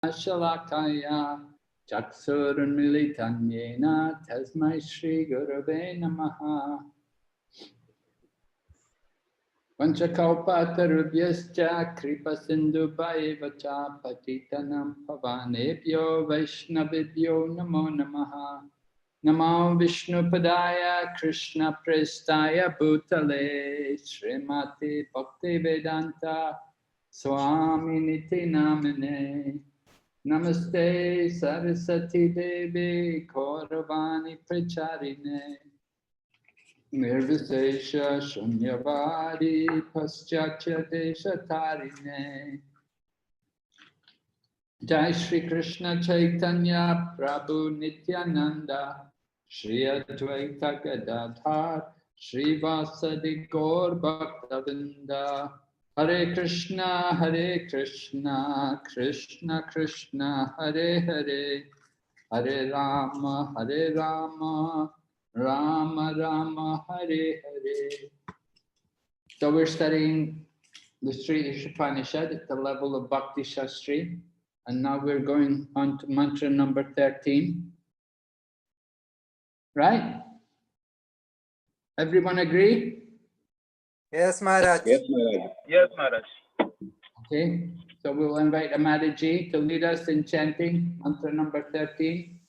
Shalakaya Chaksurunmilitan Yena Tasmai Shri Gurave Namaha. Vanchakalpatarubhyascha kripasindubhaivacha patitanam pavanebhyo vaishnavibhyo namo namaha. Namo Vishnupadaya Krishna Prestaya Bhutale Srimati Bhakti Vedanta Swami Niti Namine. Namaste Saraswati Devi Kauravani Pracharine Nirvisesha Shunyavadi Paschatya Deshatarine. Jai Shri Krishna Chaitanya Prabhu Nityananda Shri Advaita Gadadhar Shri Vasadi Gaur Bhaktavinda. Hare Krishna, Krishna Krishna, Hare Hare, Hare Rama, Rama Rama, Hare Hare. So we're studying the Sri Isopanisad at the level of Bhakti Sastri, and now we're going on to mantra number 13. Right? Everyone agree? Yes, Maharaj. Yes, Maharaj. Yes, Maharaj. Okay, so we'll invite Amadaji to lead us in chanting mantra number 13.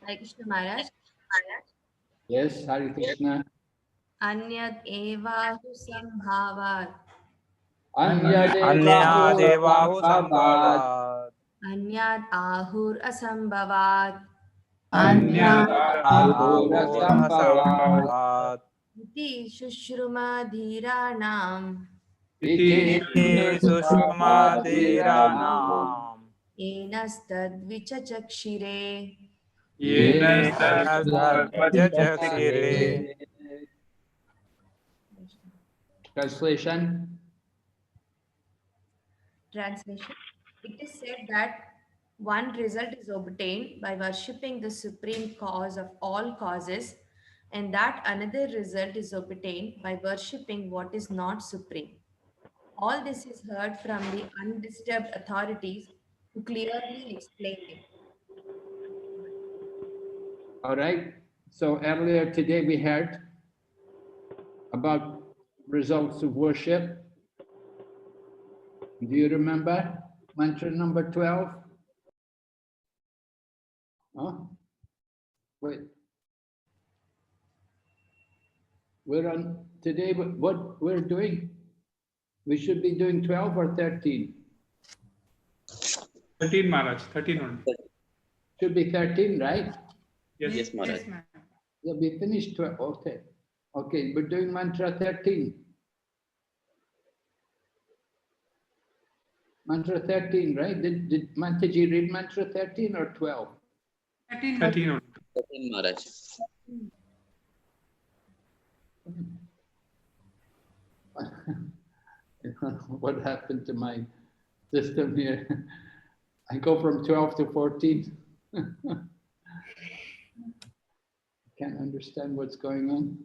Hare Krishna Maharaj. Yes, Hare Krishna. Anyad evahu sambhavat. Anyadevahu sambhavat. Anyad ahur asambhavat. Anyad ahur Asambhavat. asambhavat. Iti shushruma dhiranam. Iti Sushrumadhiranam. Enastad vichachakshire. Yenastadvijachakshire. Translation. Translation. It is said that one result is obtained by worshipping the supreme cause of all causes, and that another result is obtained by worshipping what is not supreme. All this is heard from the undisturbed authorities who clearly explained it. All right. So earlier today we heard about results of worship. Do you remember mantra number 12? Oh, wait. We're on today. What we're doing? We should be doing 12 or 13. 13, Maharaj. 13 only. Should be 13, right? Yes, Yes, Maharaj. Yeah, we finished 12. Okay. Okay, we're doing mantra 13. Mantra 13, right? Did Mantaji read mantra 13 or 12? 13 only. 13, Maharaj. What happened to my system here? I go from 12 to 14. Can't understand what's going on.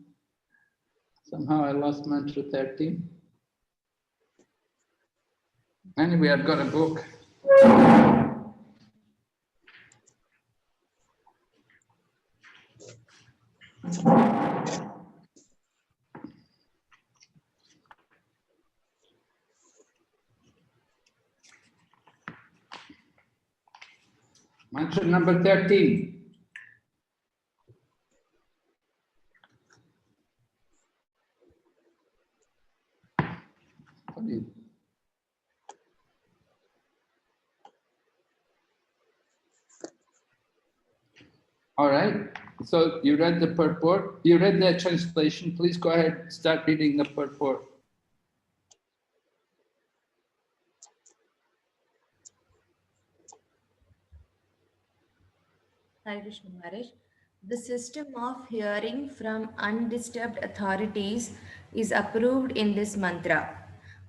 Somehow I lost mantra 13. Anyway, I've got a book. Mantra number 13. All right. So you read the purport. You read the translation. Please go ahead. Start reading the purport. Hare Krishna Maharaj. The system of hearing from undisturbed authorities is approved in this mantra.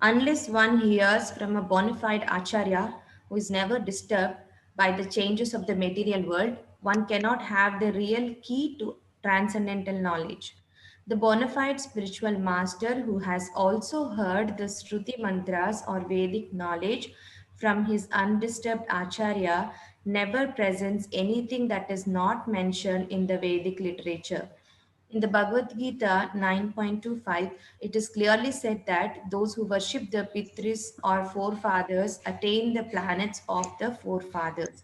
Unless one hears from a bona fide acharya who is never disturbed by the changes of the material world, one cannot have the real key to transcendental knowledge. The bona fide spiritual master who has also heard the Shruti mantras or Vedic knowledge from his undisturbed Acharya never presents anything that is not mentioned in the Vedic literature. In the Bhagavad Gita 9.25, it is clearly said that those who worship the Pitris or forefathers attain the planets of the forefathers.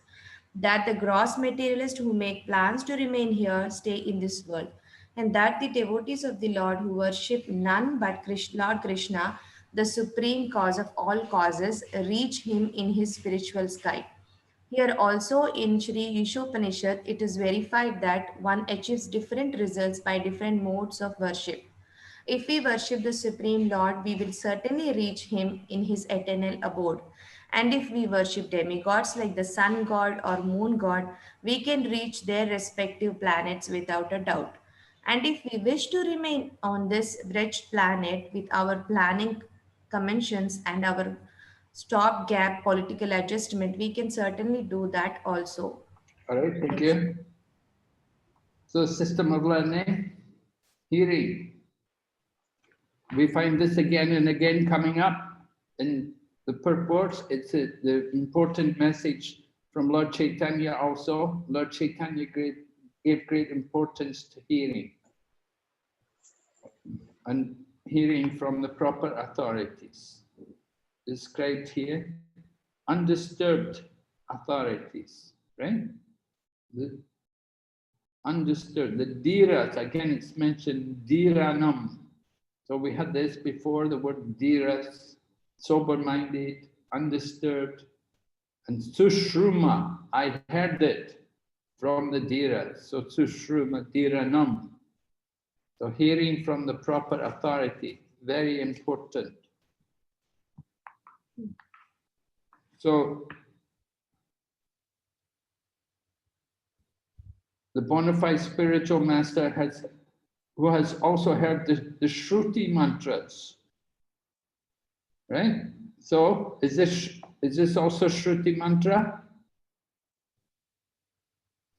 That the gross materialists who make plans to remain here stay in this world. And that the devotees of the Lord who worship none but Lord Krishna, the supreme cause of all causes, reach him in his spiritual sky. Here also in Sri Isopanisad, it is verified that one achieves different results by different modes of worship. If we worship the Supreme Lord, we will certainly reach Him in His eternal abode. And if we worship demigods like the sun god or moon god, we can reach their respective planets without a doubt. And if we wish to remain on this wretched planet with our planning conventions and our stopgap political adjustment, we can certainly do that also. All right, thank you. So system of learning, hearing. We find this again and again coming up in the purports. It's the important message from Lord Chaitanya also. Lord Chaitanya gave great importance to hearing and hearing from the proper authorities. Described here, undisturbed authorities, right? The undisturbed, the dhiras, again it's mentioned, dhiranam. So we had this before, the word dhiras, sober-minded, undisturbed, and sushruma, I heard it from the dhiras. So sushruma, dhiranam. So hearing from the proper authority, very important. So the bona fide spiritual master who has also heard the Shruti mantras, right? So is this also Shruti mantra?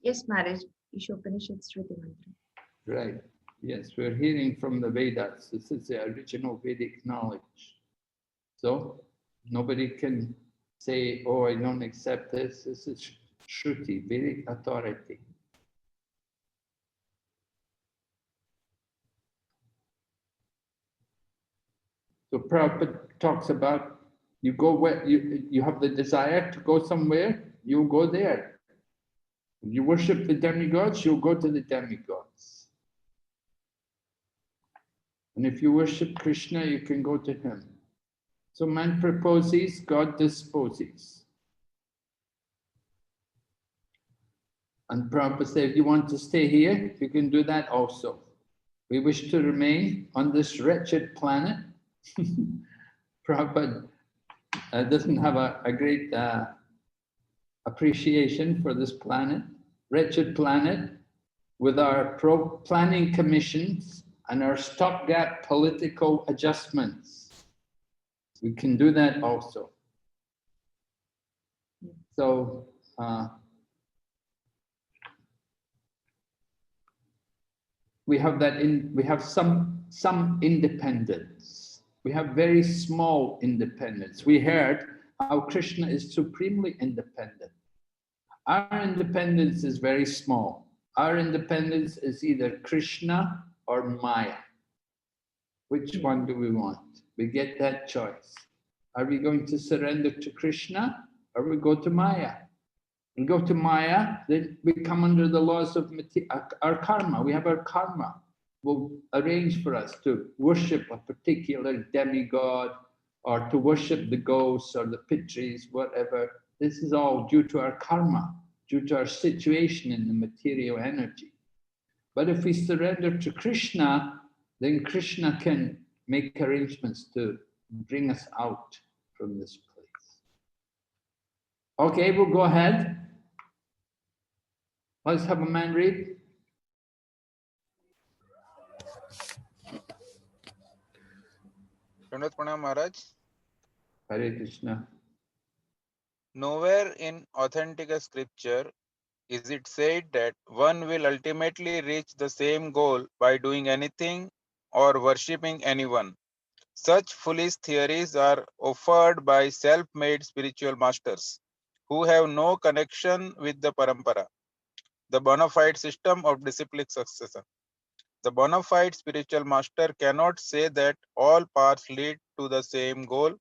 Yes, Maharaj. Isopanisad Shruti Mantra. Right. Yes, we're hearing from the Vedas. This is the original Vedic knowledge. So nobody can say, oh, I don't accept this. This is Shruti, Vedic authority. So Prabhupada talks about you go where you have the desire to go somewhere, you'll go there. If you worship the demigods, you'll go to the demigods. And if you worship Krishna, you can go to him. So man proposes, God disposes. And Prabhupada said, if you want to stay here, you can do that also. We wish to remain on this wretched planet. Prabhupada doesn't have a great appreciation for this planet, wretched planet, with our planning commissions and our stopgap political adjustments. We can do that also. So, we have some independence. We have very small independence. We heard how Krishna is supremely independent. Our independence is very small. Our independence is either Krishna or Maya. Which one do we want? We get that choice. Are we going to surrender to Krishna or we go to Maya? We go to Maya, then we come under the laws of our karma. We have our karma. Will arrange for us to worship a particular demigod or to worship the ghosts or the pitris, whatever. This is all due to our karma, due to our situation in the material energy. But if we surrender to Krishna, then Krishna can make arrangements to bring us out from this place. Okay, we'll go ahead. Let's have a man read. Pranat Pranam Maharaj. Hare Krishna. Nowhere in authentic scripture is it said that one will ultimately reach the same goal by doing anything or worshipping anyone. Such foolish theories are offered by self-made spiritual masters who have no connection with the parampara, the bona fide system of disciplic succession. The bona fide spiritual master cannot say that all paths lead to the same goal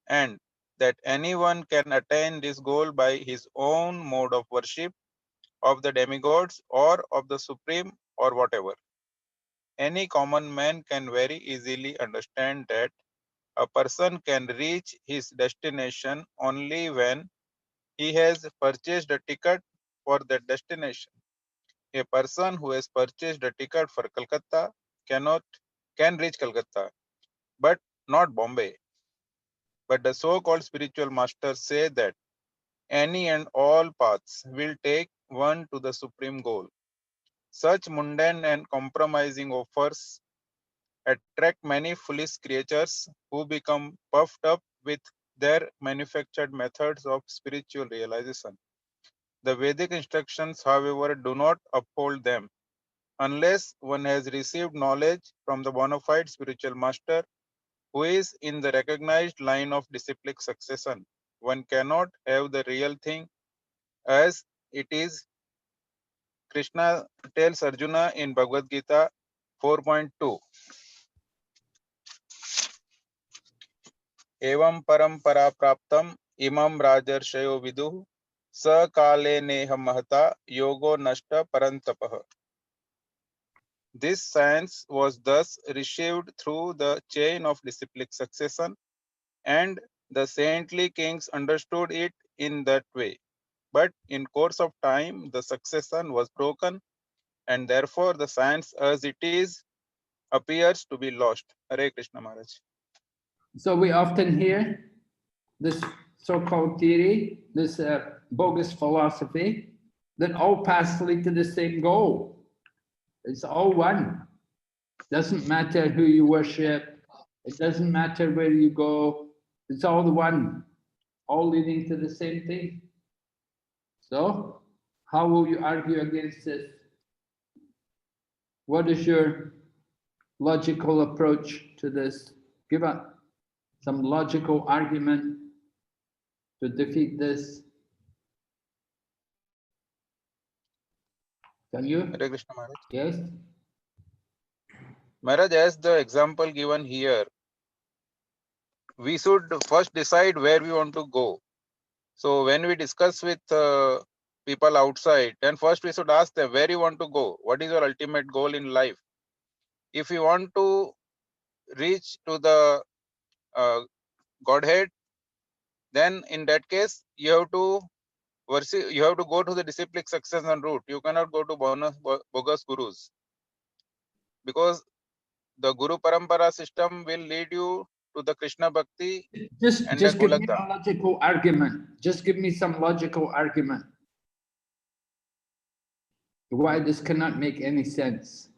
and that anyone can attain this goal by his own mode of worship of the demigods or of the supreme or whatever. Any common man can very easily understand that a person can reach his destination only when he has purchased a ticket for that destination. A person who has purchased a ticket for Calcutta can reach Calcutta, but not Bombay. But the so-called spiritual masters say that any and all paths will take one to the supreme goal. Such mundane and compromising offers attract many foolish creatures who become puffed up with their manufactured methods of spiritual realization. The Vedic instructions, however, do not uphold them. Unless one has received knowledge from the bona fide spiritual master who is in the recognized line of disciplic succession, one cannot have the real thing as it is. Krishna tells Arjuna in Bhagavad Gita 4.2. Evam parampara praptam imam rajarshyo viduh sa kale neha mahata yogo nashta parantapah. This science was thus received through the chain of disciplic succession, and the saintly kings understood it in that way. But in course of time, the succession was broken, and therefore the science as it is appears to be lost. Hare Krishna Maharaj. So we often hear this so-called theory, this bogus philosophy, that all paths lead to the same goal. It's all one. Doesn't matter who you worship. It doesn't matter where you go. It's all the one, all leading to the same thing. So, how will you argue against this? What is your logical approach to this? Give us some logical argument to defeat this. Can you? Hare Krishna Maharaj. Yes? Maharaj, as the example given here, we should first decide where we want to go. So when we discuss with people outside, then first we should ask them where you want to go. What is your ultimate goal in life? If you want to reach to the Godhead, then in that case you have to worship, you have to go to the disciplic succession route. You cannot go to bogus gurus, because the Guru Parampara system will lead you to the Krishna Bhakti Just and give me Golakdham. a logical argument. Just give me some logical argument. Why this cannot make any sense.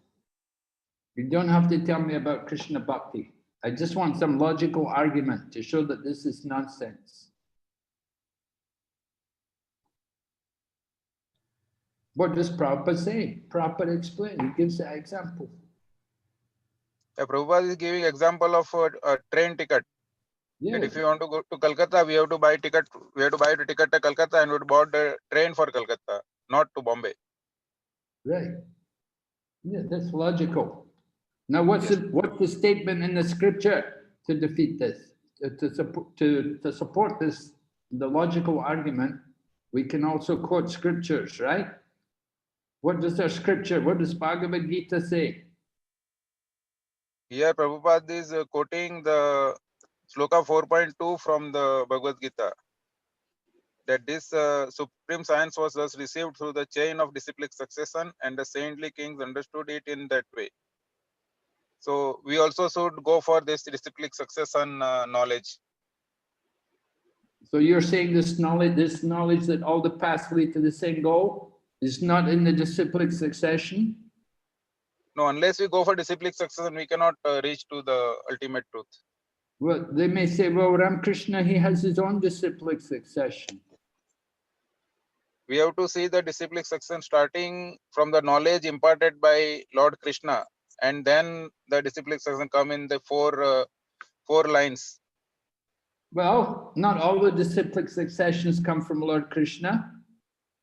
You don't have to tell me about Krishna Bhakti. I just want some logical argument to show that this is nonsense. What does Prabhupada say? Prabhupada explain. He gives an example. Prabhupada is giving example of a train ticket. Yeah. That if you want to go to Calcutta, we have to buy ticket. We have to buy the ticket to Calcutta and we bought the train for Calcutta, not to Bombay. Right. Yeah, that's logical. Now, what's the statement in the scripture to defeat this? To support this, the logical argument, we can also quote scriptures, right? What does our scripture, what does Bhagavad Gita say? Here Prabhupada is quoting the Sloka 4.2 from the Bhagavad Gita. That this supreme science was thus received through the chain of disciplic succession, and the saintly kings understood it in that way. So we also should go for this disciplic succession knowledge. So you're saying this knowledge that all the paths lead to the same goal is not in the disciplic succession? No, unless we go for disciplic succession, we cannot reach to the ultimate truth. Well, they may say, well, Ramakrishna, he has his own disciplic succession. We have to see the disciplic section starting from the knowledge imparted by Lord Krishna, and then the disciplic section come in the four lines. Well, not all the disciplic successions come from Lord Krishna.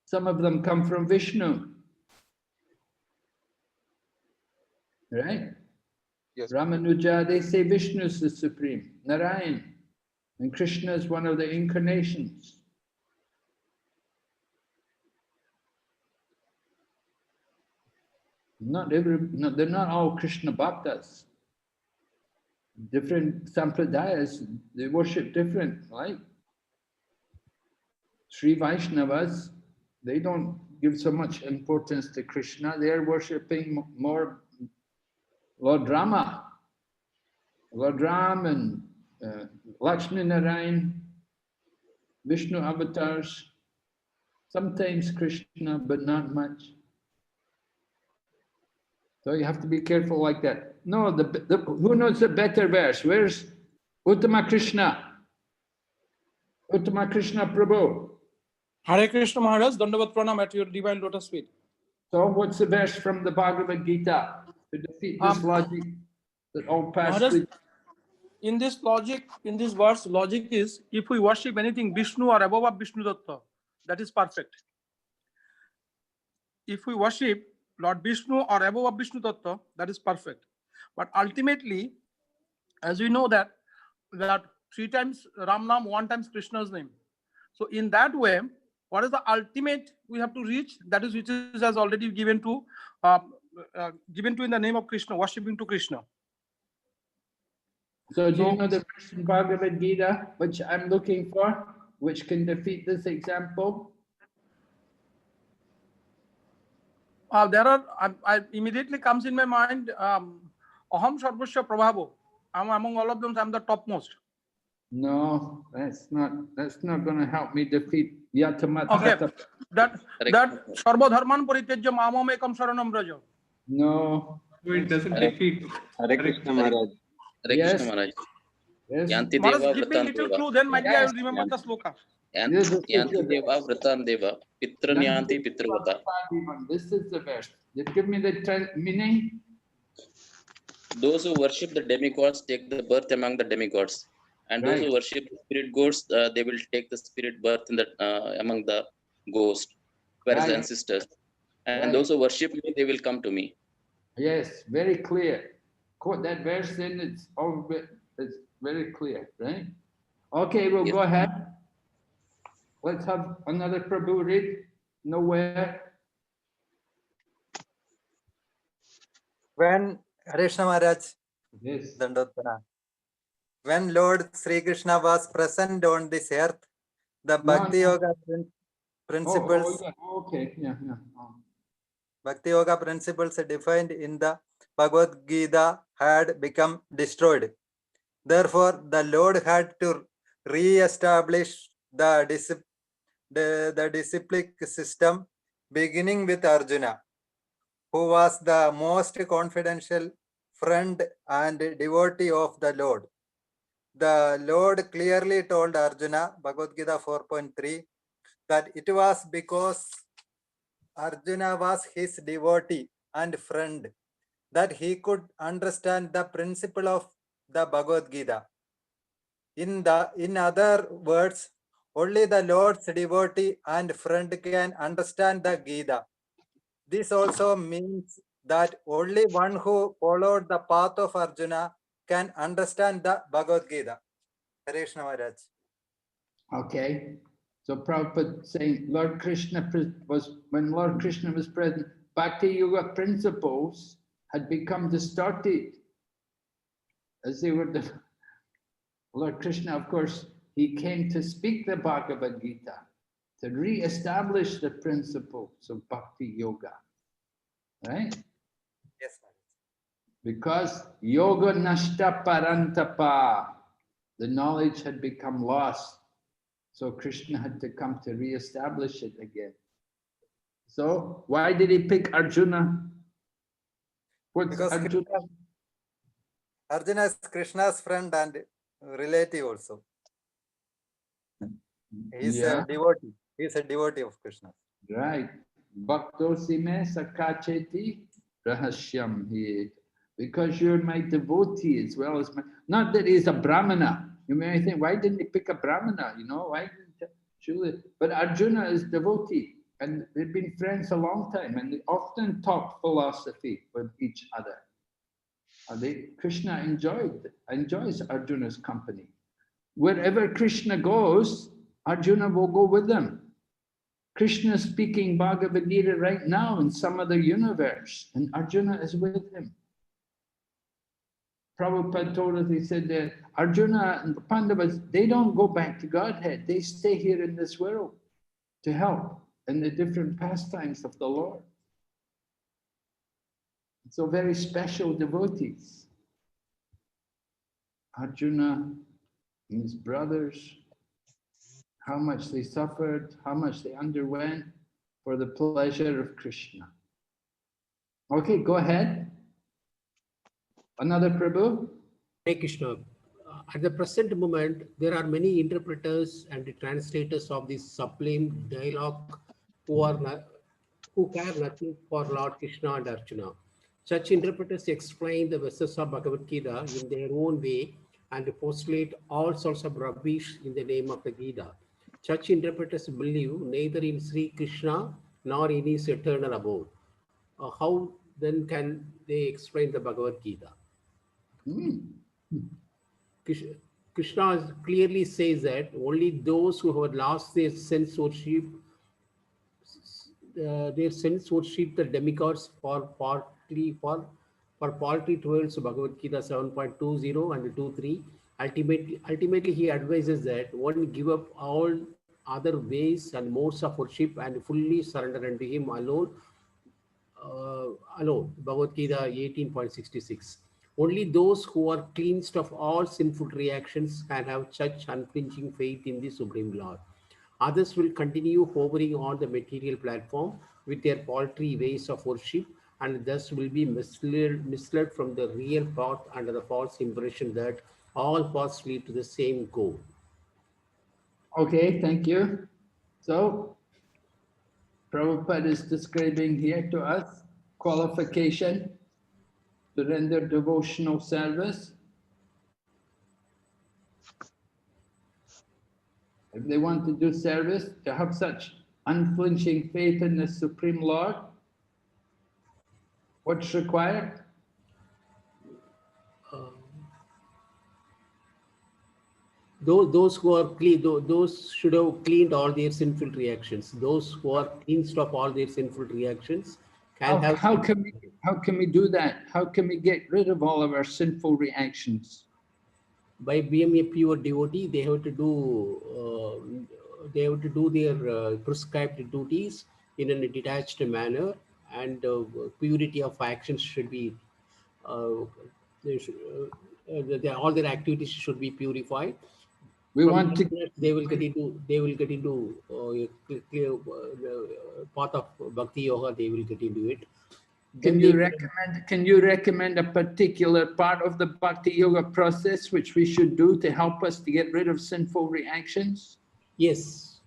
Some of them come from Vishnu. Right? Yes. Ramanuja, they say Vishnu is the supreme, Narayan, and Krishna is one of the incarnations. They're not all Krishna bhaktas. Different sampradayas, they worship different, right? Sri Vaishnavas, they don't give so much importance to Krishna. They're worshipping more Lord Rama, Lord Ram and Lakshmi Narayan, Vishnu avatars, sometimes Krishna, but not much. So you have to be careful like that. No, who knows the better verse? Where's Uttama Krishna? Uttama Krishna Prabhu. Hare Krishna Maharaj, Dandavat Pranam at your divine lotus feet. So what's the verse from the Bhagavad Gita to defeat this logic that all past? Maharaj, in this verse, logic is if we worship anything Vishnu or above of Vishnu Datta, that is perfect. If we worship Lord Vishnu or above of Vishnu Datta, that is perfect. But ultimately, as we know that 3 times Ram Nam, 1 times Krishna's name. So in that way, what is the ultimate we have to reach? That is which is as already given to in the name of Krishna, worshipping to Krishna. So do you know the verse in Bhagavad Gita which I'm looking for, which can defeat this example? There are, I immediately comes in my mind, Aham Sarvasya Prabhavo. Among all of them, I'm the topmost. No, that's not going to help me defeat Yatamata. Okay, that Sarva Dharman Paritejya Mamam Ekam Saranam Braja. No. So it doesn't defeat. Hare Krishna Maharaj. Hare Yes. Krishna Maharaj. Yes. Yanti Maharaj, Deva give me a Vratan little Deva. clue, then maybe I will remember the sloka. Yanti Deva Vratan Deva. Pitran Yanti Pitruvata. This is the verse. Just give me the meaning. Those who worship the demigods take the birth among the demigods. And those who worship the spirit ghosts, they will take the spirit birth in the among the ghosts, spirits and sisters. And those who worship me, they will come to me. Yes, very clear. Quote that verse, then it's very clear, right? Okay, we'll go ahead. Let's have another Prabhu read. Nowhere. When Hare Krishna Maharaj, Yes. Dandotana. When Lord Sri Krishna was present on this earth, the Bhakti Yoga principles, Okay, yeah. Bhakti Yoga principles defined in the Bhagavad Gita had become destroyed. Therefore, the Lord had to re-establish the disciplic system, beginning with Arjuna, who was the most confidential friend and devotee of the Lord. The Lord clearly told Arjuna, Bhagavad Gita 4.3, that it was because Arjuna was his devotee and friend that he could understand the principle of the Bhagavad Gita. In other words, only the Lord's devotee and friend can understand the Gita. This also means that only one who followed the path of Arjuna can understand the Bhagavad Gita. Hare Krishna Maharaj. Okay. So Prabhupada saying Lord Krishna when Lord Krishna was present, Bhakti Yoga principles had become distorted. As they were Lord Krishna, of course, he came to speak the Bhagavad Gita, to re-establish the principles of Bhakti Yoga. Right? Yes, because yoga nashta parantapa, the knowledge had become lost. So Krishna had to come to re-establish it again. So why did he pick Arjuna? What's because Arjuna? Arjuna is Krishna's friend and relative also. He's a devotee. He's a devotee of Krishna. Right. Bhaktosime sakacheti rahashyam hi. Because you're my devotee as well as my, not that he's a Brahmana. You may think, why didn't he pick a Brahmana? You know, why didn't surely? But Arjuna is devotee and they've been friends a long time and they often talk philosophy with each other. Krishna enjoys Arjuna's company. Wherever Krishna goes, Arjuna will go with them. Krishna is speaking Bhagavad Gita right now in some other universe, and Arjuna is with him. Prabhupada told us, he said that Arjuna and the Pandavas, they don't go back to Godhead. They stay here in this world to help in the different pastimes of the Lord. So very special devotees. Arjuna and his brothers, how much they suffered, how much they underwent for the pleasure of Krishna. Okay, go ahead. Another Prabhu? Hare Krishna. At the present moment, there are many interpreters and translators of this sublime dialogue who care nothing for Lord Krishna and Arjuna. Such interpreters explain the verses of Bhagavad Gita in their own way and postulate all sorts of rubbish in the name of the Gita. Such interpreters believe neither in Sri Krishna nor in his eternal abode. How then can they explain the Bhagavad Gita? Krishna clearly says that only those who have lost their sense worship the demigods for paltry towards Bhagavad Gita 7.20 and 23. Ultimately, he advises that one give up all other ways and modes of worship and fully surrender unto him alone. Bhagavad Gita 18.66. Only those who are cleansed of all sinful reactions can have such unflinching faith in the Supreme Lord. Others will continue hovering on the material platform with their paltry ways of worship and thus will be misled from the real path under the false impression that all paths lead to the same goal. Okay, thank you. So, Prabhupada is describing here to us qualification to render devotional service. If they want to do service, to have such unflinching faith in the Supreme Lord, what's required? Those who are clean, those should have cleaned all their sinful reactions. Those who are cleansed of all their sinful reactions can have. How can we do that? How can we get rid of all of our sinful reactions? By being a pure devotee, they have to do their prescribed duties in a detached manner, and purity of actions should be. All their activities should be purified. We want to. They will get into path of bhakti yoga. They will get into it. Can you recommend a particular part of the bhakti yoga process which we should do to help us to get rid of sinful reactions? Yes.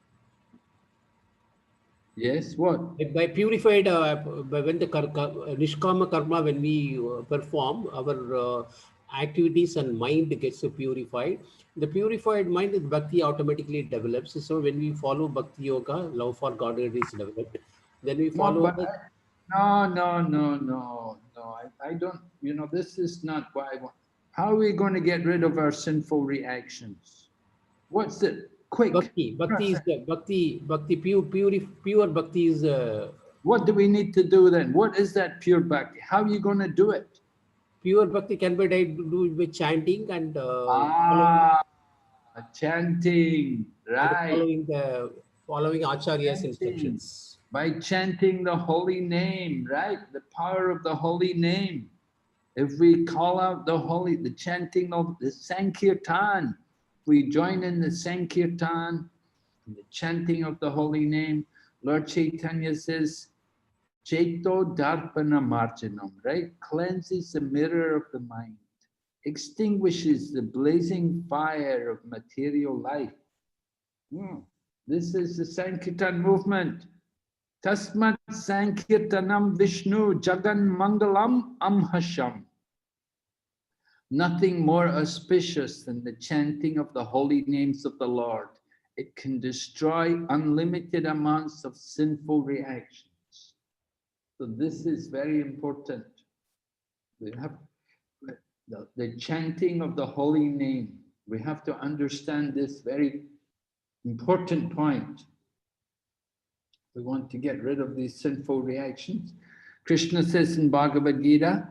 Yes, what? By purified, when the nishkama karma, when we perform, our activities and mind gets purified. The purified mind, the bhakti automatically develops. So when we follow bhakti yoga, love for Godhead is developed. Then we follow. No. I don't, this is not what I want. How are we going to get rid of our sinful reactions? What's it? Quick. Bhakti is pure bhakti is. What do we need to do then? What is that pure bhakti? How are you going to do it? Pure bhakti can be done with chanting and chanting, right? Following Acharya's instructions. By chanting the holy name, right? The power of the holy name. If we call out the chanting of the Sankirtan, we join in the Sankirtan, the chanting of the holy name. Lord Chaitanya says, Chaito Darpana Marjanam, right? Cleanses the mirror of the mind, extinguishes the blazing fire of material life. This is the Sankirtan movement. Tasmat Sankirtanam Vishnu Jagan Mangalam Amhasham. Nothing more auspicious than the chanting of the holy names of the Lord. It can destroy unlimited amounts of sinful reactions. So this is very important. We have the chanting of the holy name. We have to understand this very important point. We want to get rid of these sinful reactions. Krishna says in Bhagavad Gita,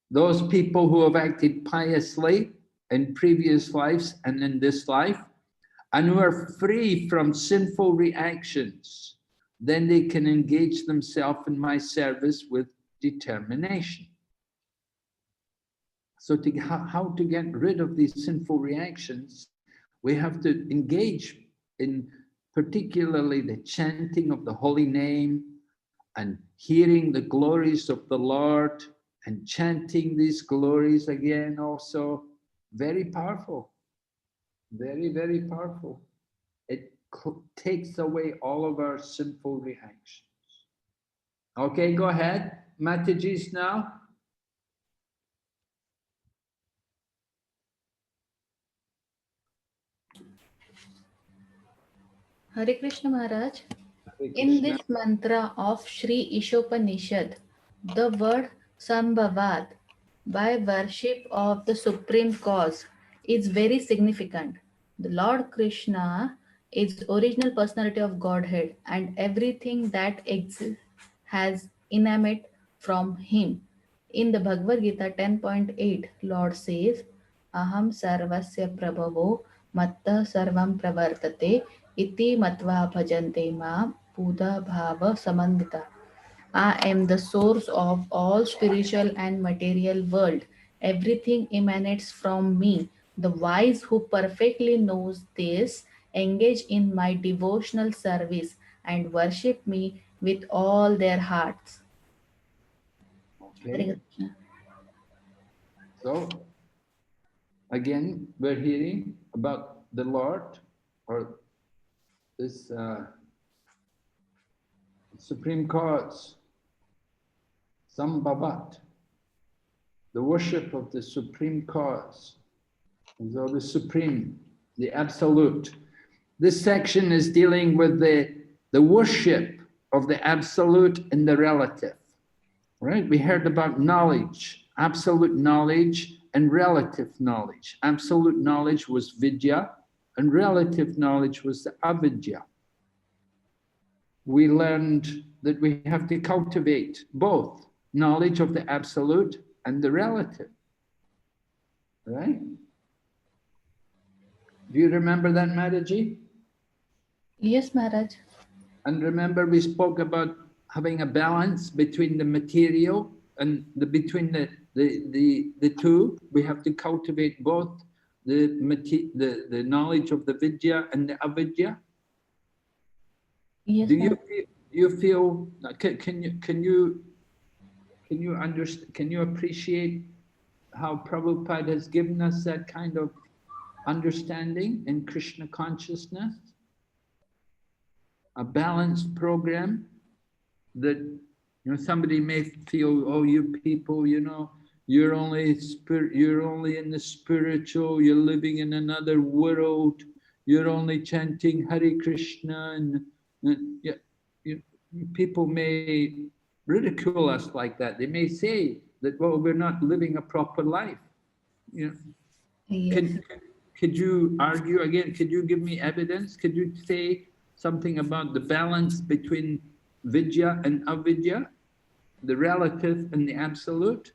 those people who have acted piously in previous lives and in this life, and who are free from sinful reactions, then they can engage themselves in my service with determination. So how to get rid of these sinful reactions, we have to engage in particularly the chanting of the holy name and hearing the glories of the Lord and chanting these glories again also. Very powerful. Very, very powerful. It takes away all of our sinful reactions. Okay, go ahead. Mataji's now. Hare Krishna Maharaj. Hare In Krishna. this mantra of Sri Isopanisad, the word Sambhavat by worship of the Supreme Cause is very significant. The Lord Krishna is original personality of Godhead, and everything that exists has emanate from him. In the Bhagavad Gita 10.8, Lord says, Aham sarvasya prabhavo matta sarvam pravartate iti matva bhajante ma buddha bhava samandita. I am the source of all spiritual and material world. Everything emanates from me. The wise who perfectly knows this engage in my devotional service and worship me with all their hearts. Okay. So, again, we're hearing about the Lord, or this Supreme Cause, Sambhavat, the worship of the Supreme Cause, as though the Supreme, the Absolute. This section is dealing with the worship of the Absolute and the relative, right? We heard about knowledge, absolute knowledge and relative knowledge. Absolute knowledge was vidya, and relative knowledge was the avidya. We learned that we have to cultivate both knowledge of the absolute and the relative, right? Do you remember that, Mataji? Yes, Maharaj. And remember we spoke about having a balance between the material and between the two. We have to cultivate both the knowledge of the vidya and the avidya. Yes, Do you feel can you understand, can you appreciate how Prabhupada has given us that kind of understanding in Krishna consciousness? A balanced program that, you know, somebody may feel, oh, you people, you know, you're only in the spiritual, you're living in another world, you're only chanting Hare Krishna, and people may ridicule us like that. They may say that, well, we're not living a proper life. You know, Yes. could you argue again? Could you give me evidence? Could you say something about the balance between vidya and avidya, the relative and the absolute,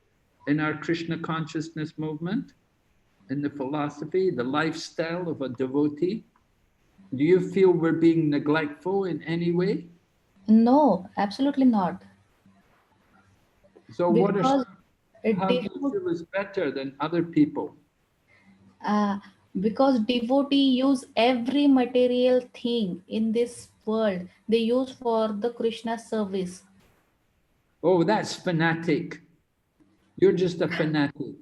in our Krishna consciousness movement, in the philosophy, the lifestyle of a devotee? Do you feel we're being neglectful in any way? No, absolutely not. So Because how do you feel is better than other people? Because devotee use every material thing in this world, they use for the Krishna service. Oh, that's fanatic. You're just a fanatic.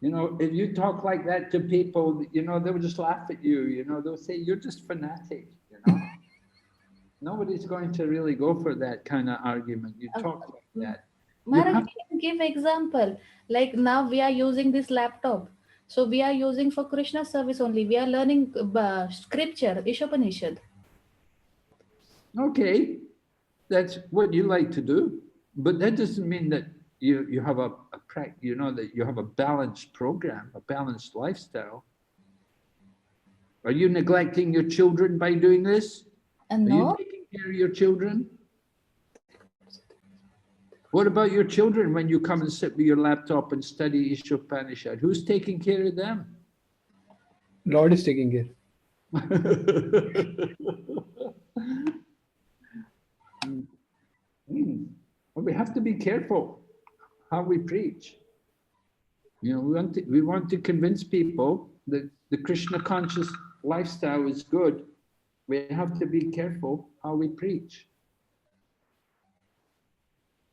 You know, if you talk like that to people, you know, they'll just laugh at you, you know, they'll say, you're just fanatic, you know. Nobody's going to really go for that kind of argument. You talk like that. Maharaj, can give example. Like now we are using this laptop. So we are using for Krishna service only. We are learning scripture, Isopanisad. Okay, that's what you like to do, but that doesn't mean that you have a you know, that you have a balanced program, a balanced lifestyle. Are you neglecting your children by doing this? And Are you no, taking care of your children? What about your children when you come and sit with your laptop and study Isopanisad? Who's taking care of them? Lord is taking care. Well, we have to be careful how we preach. You know, we want to convince people that the Krishna conscious lifestyle is good. We have to be careful how we preach.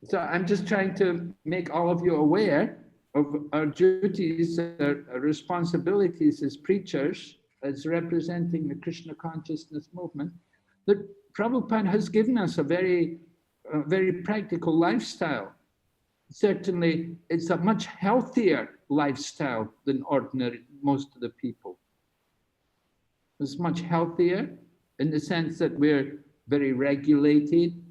So I'm just trying to make all of you aware of our duties, our responsibilities as preachers, as representing the Krishna consciousness movement, that Prabhupada has given us a very practical lifestyle. Certainly, it's a much healthier lifestyle than ordinary, most of the people. It's much healthier in the sense that we're very regulated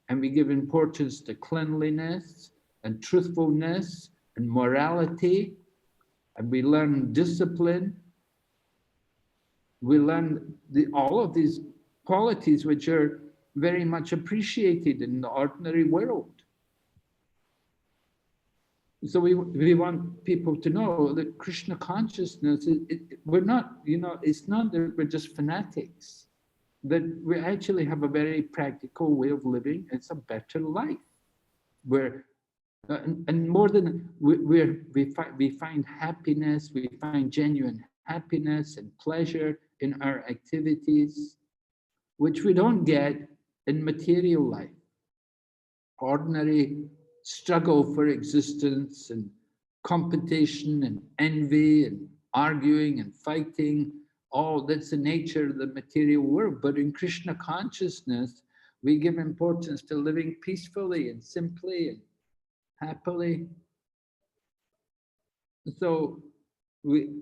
and we give importance to cleanliness and truthfulness and morality, and we learn discipline. We learn all of these qualities which are very much appreciated in the ordinary world. So we want people to know that Krishna consciousness, we're not, you know, it's not that we're just fanatics, that we actually have a very practical way of living. It's a better life. Where, and more than, we find happiness, we find genuine happiness and pleasure in our activities, which we don't get in material life. Ordinary struggle for existence and competition and envy and arguing and fighting, all that's the nature of the material world. But in Krishna consciousness, we give importance to living peacefully and simply and happily. So we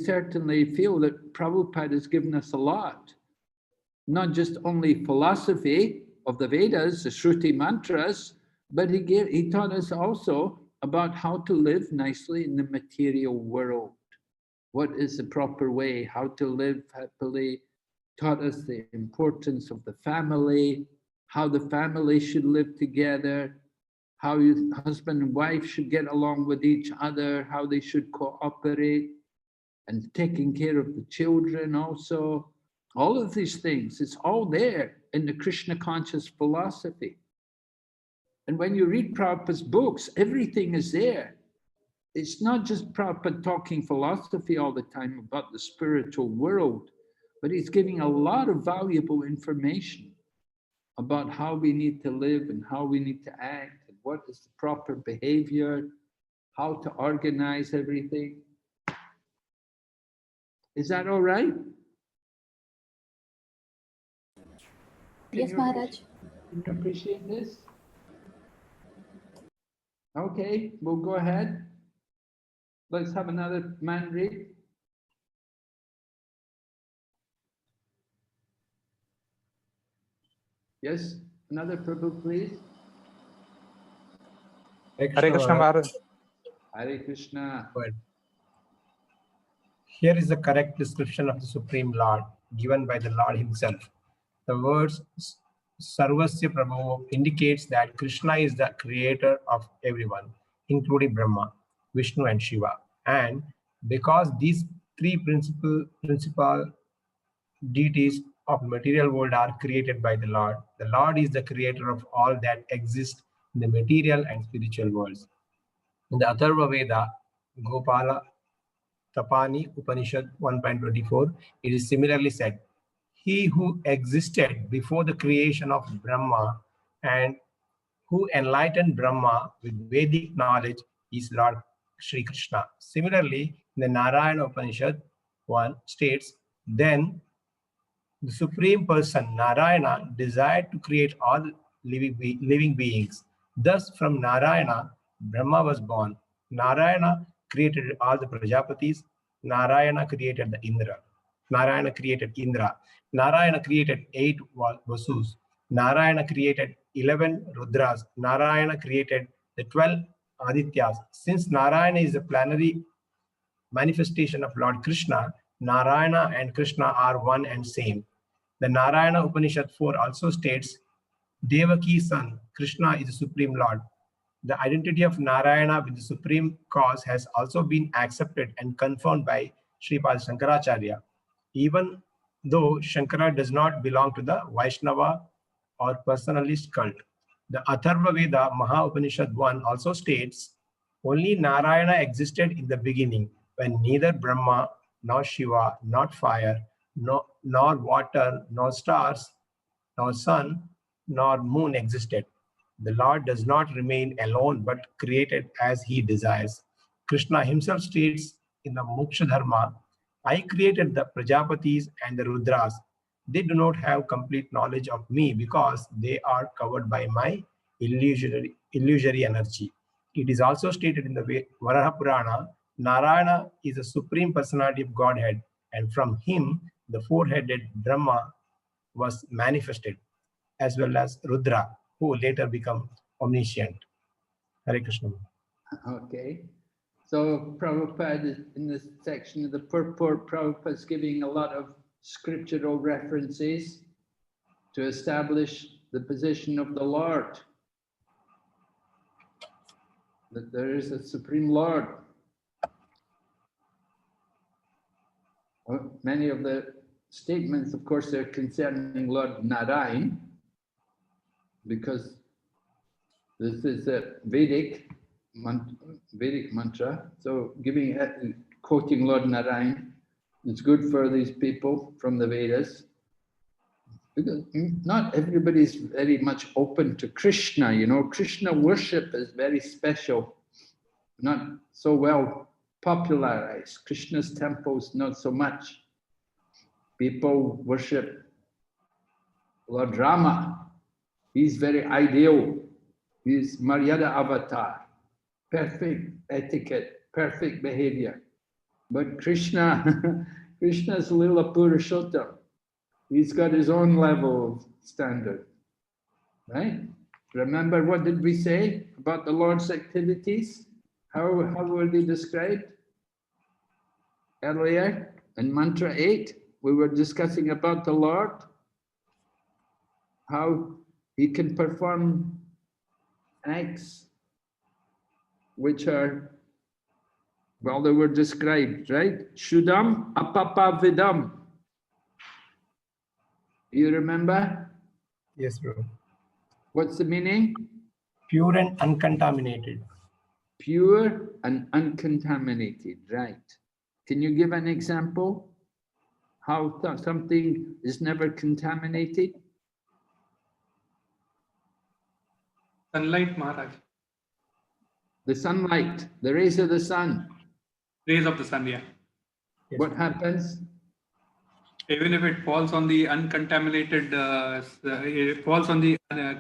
certainly feel that Prabhupada has given us a lot, not just only philosophy of the Vedas, the Shruti mantras, but he taught us also about how to live nicely in the material world. What is the proper way, how to live happily, taught us the importance of the family, how the family should live together, how husband and wife should get along with each other, how they should cooperate, and taking care of the children also. All of these things, it's all there in the Krishna conscious philosophy. And when you read Prabhupada's books, everything is there. It's not just Prabhupada talking philosophy all the time about the spiritual world, but he's giving a lot of valuable information about how we need to live and how we need to act and what is the proper behavior, how to organize everything. Is that all right? yes, Maharaj. Can you appreciate this? Okay, we'll go ahead. Let's have another man read. Yes, another Prabhu, please. Hare Krishna Maharaj. Hare Krishna. Here is the correct description of the Supreme Lord given by the Lord himself. The words Sarvasya Prabhu indicates that Krishna is the creator of everyone, including Brahma, Vishnu and Shiva. And because these three principal deities of the material world are created by the Lord is the creator of all that exists in the material and spiritual worlds. In the Atharva Veda, Gopala Tapani Upanishad 1.24, it is similarly said, he who existed before the creation of Brahma and who enlightened Brahma with Vedic knowledge is Lord Sri Krishna. Similarly, the Narayana Upanishad 1 states, then the Supreme Person, Narayana, desired to create all living beings. Thus, from Narayana, Brahma was born. Narayana created all the Prajapatis. Narayana created the Indra. Narayana created Indra. Narayana created 8 Vasus. Narayana created 11 Rudras. Narayana created the 12 Adityas. Since Narayana is a planetary manifestation of Lord Krishna, Narayana and Krishna are one and same. The Narayana Upanishad 4 also states, Devaki's son, Krishna is the Supreme Lord. The identity of Narayana with the Supreme Cause has also been accepted and confirmed by Sripad Shankaracharya. Even though Shankara does not belong to the Vaishnava or personalist cult. The Atharva Veda Maha Upanishad 1 also states, only Narayana existed in the beginning, when neither Brahma, nor Shiva, nor fire, nor water, nor stars, nor sun, nor moon existed. The Lord does not remain alone, but created as he desires. Krishna himself states in the Moksha Dharma, I created the Prajapatis and the Rudras. They do not have complete knowledge of me because they are covered by my illusory energy. It is also stated in the Varaha Purana, Narayana is the supreme personality of Godhead, and from him the four-headed Brahma was manifested, as well as Rudra, who later become omniscient. Hare Krishna. Okay. So Prabhupada is in this section of the purport, Prabhupada is giving a lot of scriptural references to establish the position of the Lord. That there is a Supreme Lord. Well, many of the statements, of course, are concerning Lord Narayan, because this is a Vedic mantra. So quoting Lord Narayan, it's good for these people from the Vedas, because not everybody is very much open to Krishna. You know, Krishna worship is very special, not so well popularized. Krishna's temples, not so much. People worship Lord Rama. He's very ideal. He's Maryada avatar, perfect etiquette, perfect behavior. But Krishna, Krishna's Lila Purushottam. He's got his own level of standard, right? Remember, what did we say about the Lord's activities? How were they described earlier in Mantra 8? We were discussing about the Lord, how he can perform acts which are, well, they were described, right? Shuddham apapavidam. You remember? Yes, bro. What's the meaning? Pure and uncontaminated. Pure and uncontaminated, right. Can you give an example? How something is never contaminated? Sunlight, Maharaj. The sunlight, the rays of the sun. Rays of the sun, yeah. Yes. What happens? Even if it falls on the uncontaminated,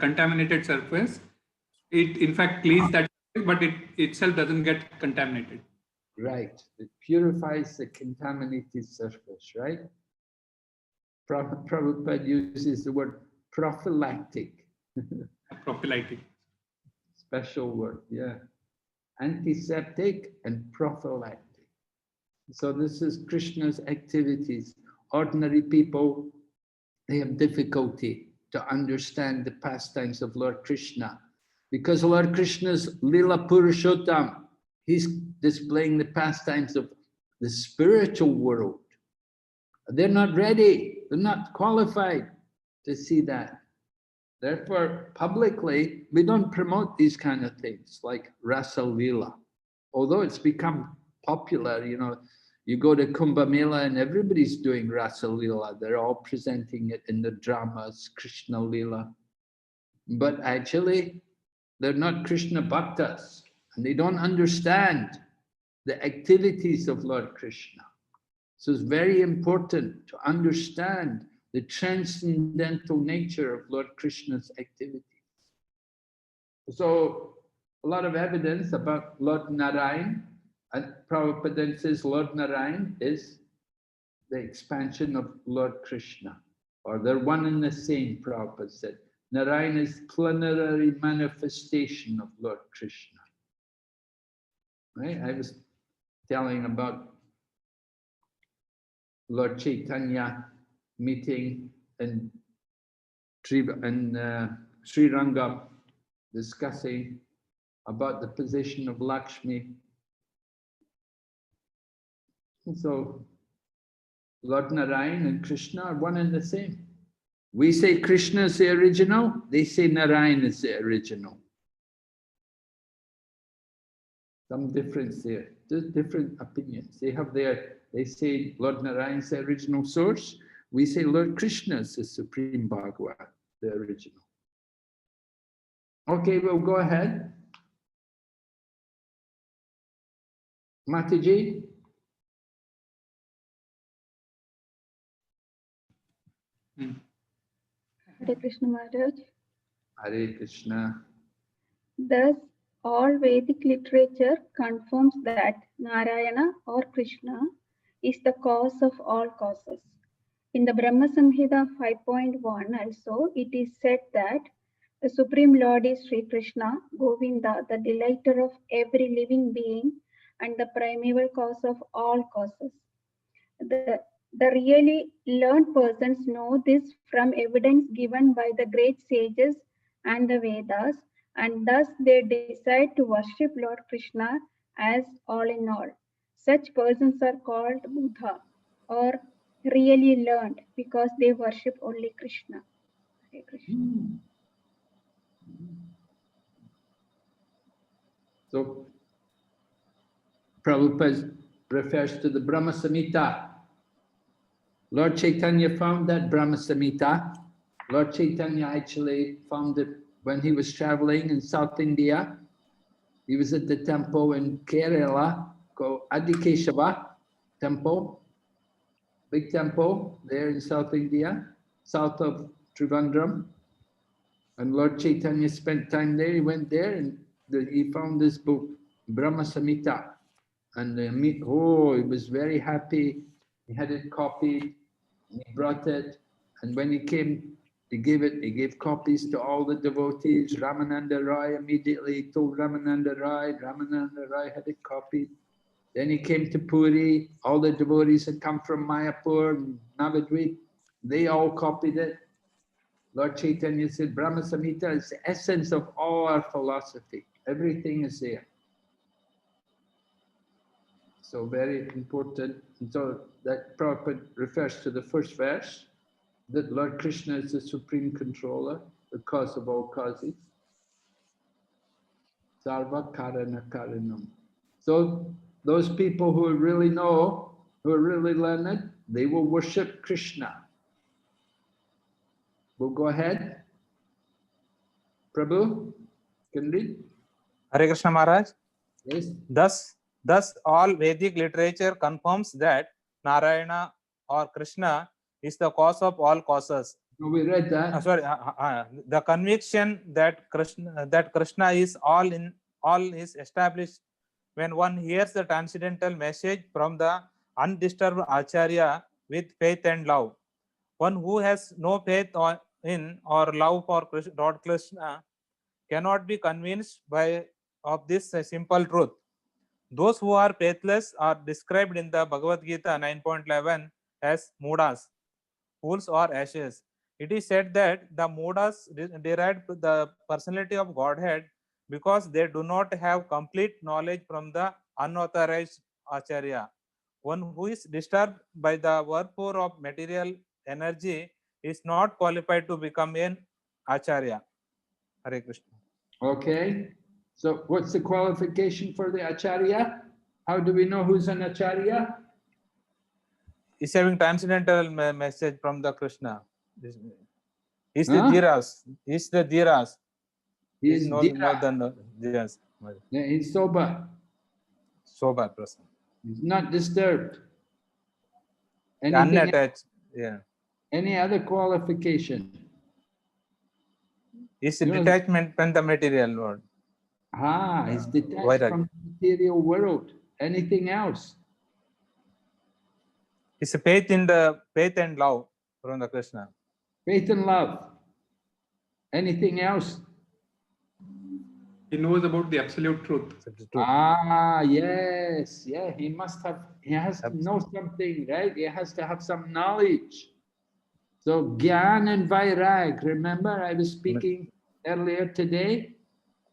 contaminated surface, it in fact cleans that, but it itself doesn't get contaminated. Right, it purifies the contaminated surface, right? Prabhupada uses the word prophylactic. Prophylactic. Special word, yeah. Antiseptic and prophylactic. So this is Krishna's activities. Ordinary people, they have difficulty to understand the pastimes of Lord Krishna, because Lord Krishna's Lila Purushottam, he's displaying the pastimes of the spiritual world. They're not ready, they're not qualified to see that. Therefore, publicly, we don't promote these kind of things like Rasa Lila. Although it's become popular, you know, you go to Kumbh Mela and everybody's doing Rasa Lila. They're all presenting it in the dramas, Krishna Lila. But actually, they're not Krishna Bhaktas, and they don't understand the activities of Lord Krishna. So it's very important to understand the transcendental nature of Lord Krishna's activities. So a lot of evidence about Lord Narayan, and Prabhupada then says Lord Narayan is the expansion of Lord Krishna, or they're one and the same, Prabhupada said. Narayan is plenary manifestation of Lord Krishna. Right? I was telling about Lord Chaitanya meeting in Sri Rangam, discussing about the position of Lakshmi. And so Lord Narayan and Krishna are one and the same. We say Krishna is the original, they say Narayan is the original. Some difference there, just different opinions. They say Lord Narayan is the original source. We say Lord Krishna is the Supreme Bhagavan, the original. Okay, we'll go ahead. Mataji. Hare Krishna Maharaj. Hare Krishna. Thus, all Vedic literature confirms that Narayana or Krishna is the cause of all causes. In the Brahma Samhita 5.1 also, it is said that the Supreme Lord is Sri Krishna, Govinda, the delighter of every living being and the primeval cause of all causes. The really learned persons know this from evidence given by the great sages and the Vedas, and thus they decide to worship Lord Krishna as all in all. Such persons are called Buddha, or really learned, because they worship only Krishna. Hare Krishna. So Prabhupada refers to the Brahma Samhita. Lord Chaitanya found that Brahma Samhita. Lord Chaitanya actually found it when he was traveling in South India. He was at the temple in Kerala called Adikeshava temple, big temple there in South India, south of Trivandrum. And Lord Chaitanya spent time there. He went there and he found this book, Brahma Samhita. And he was very happy. He had it copied. And he brought it, and when he came, he gave copies to all the devotees. Ramananda Roy immediately told Ramananda Roy had it copied. Then he came to Puri, all the devotees had come from Mayapur, Navadvip, they all copied it. Lord Chaitanya said, Brahma Samhita is the essence of all our philosophy. Everything is there. So very important. And so that Prabhupada refers to the first verse, that Lord Krishna is the supreme controller, the cause of all causes. Sarva Karana Karanam. So those people who really know, who are really learned, they will worship Krishna. We'll go ahead. Prabhu, can read? Hare Krishna Maharaj. Yes. Thus, all Vedic literature confirms that Narayana or Krishna is the cause of all causes. No, we read that. The conviction that Krishna is all is established when one hears the transcendental message from the undisturbed Acharya with faith and love. One who has no faith in or love for Lord Krishna cannot be convinced of this simple truth. Those who are faithless are described in the Bhagavad Gita 9.11 as Mudas, fools or ashes. It is said that the Mudas derived the personality of Godhead because they do not have complete knowledge from the unauthorized Acharya. One who is disturbed by the whirlpool of material energy is not qualified to become an Acharya. Hare Krishna. Okay. So what's the qualification for the Acharya? How do we know who's an Acharya? He's having transcendental message from the Krishna. He's the Dhiras. He's the Dhiras. He's more than the Dhiras. Yeah, he's sober. sober person. He's not disturbed. Anything, Unattached. Yeah. any other qualification? It's You know, detachment from the material world. he's detached Vairagya. from the material world. Anything else? It's a faith in the faith and love from the Krishna. Faith and love. Anything else? He knows about the absolute truth. Yes. Yeah, he has to know something, right? He has to have some knowledge. So Gyan and Vairag, remember I was speaking earlier today?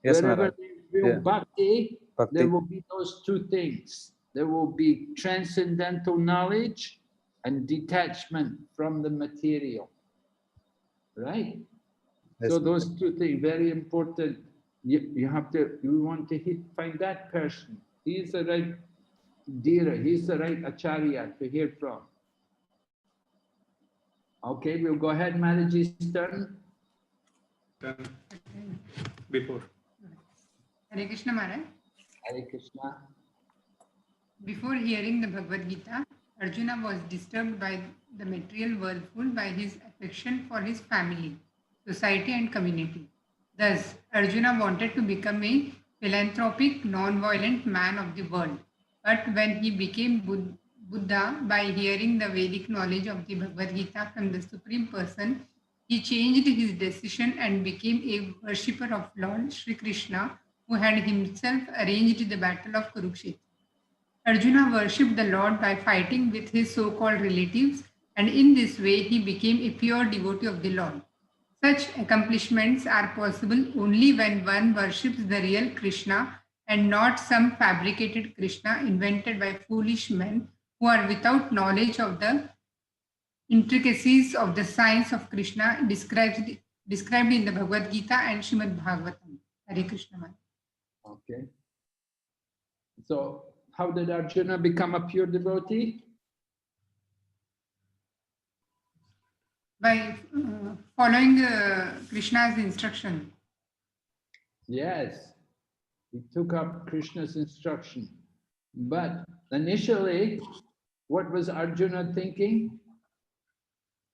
Yes, Wherever Maharaj. they feel Yeah. bhakti, Bhakti. there will be those two things. There will be transcendental knowledge and detachment from the material, right? Yes, So Maharaj. those two things, very important. You want to find that person. He's the right Dira, he's the right Acharya to hear from. Okay, we'll go ahead, Mataji's turn. Before. Hare Krishna Maharaj. Hare Krishna. Before hearing the Bhagavad Gita, Arjuna was disturbed by the material world full by his affection for his family, society and community. Thus, Arjuna wanted to become a philanthropic, non-violent man of the world. But when he became Buddha by hearing the Vedic knowledge of the Bhagavad Gita from the Supreme Person, he changed his decision and became a worshipper of Lord Sri Krishna, who had himself arranged the battle of Kurukshetra. Arjuna worshipped the Lord by fighting with his so-called relatives, and in this way he became a pure devotee of the Lord. Such accomplishments are possible only when one worships the real Krishna and not some fabricated Krishna invented by foolish men who are without knowledge of the intricacies of the science of Krishna described in the Bhagavad Gita and Srimad Bhagavatam. Hare Krishna. Okay. So how did Arjuna become a pure devotee? By following Krishna's instruction. Yes, he took up Krishna's instruction. But initially, what was Arjuna thinking?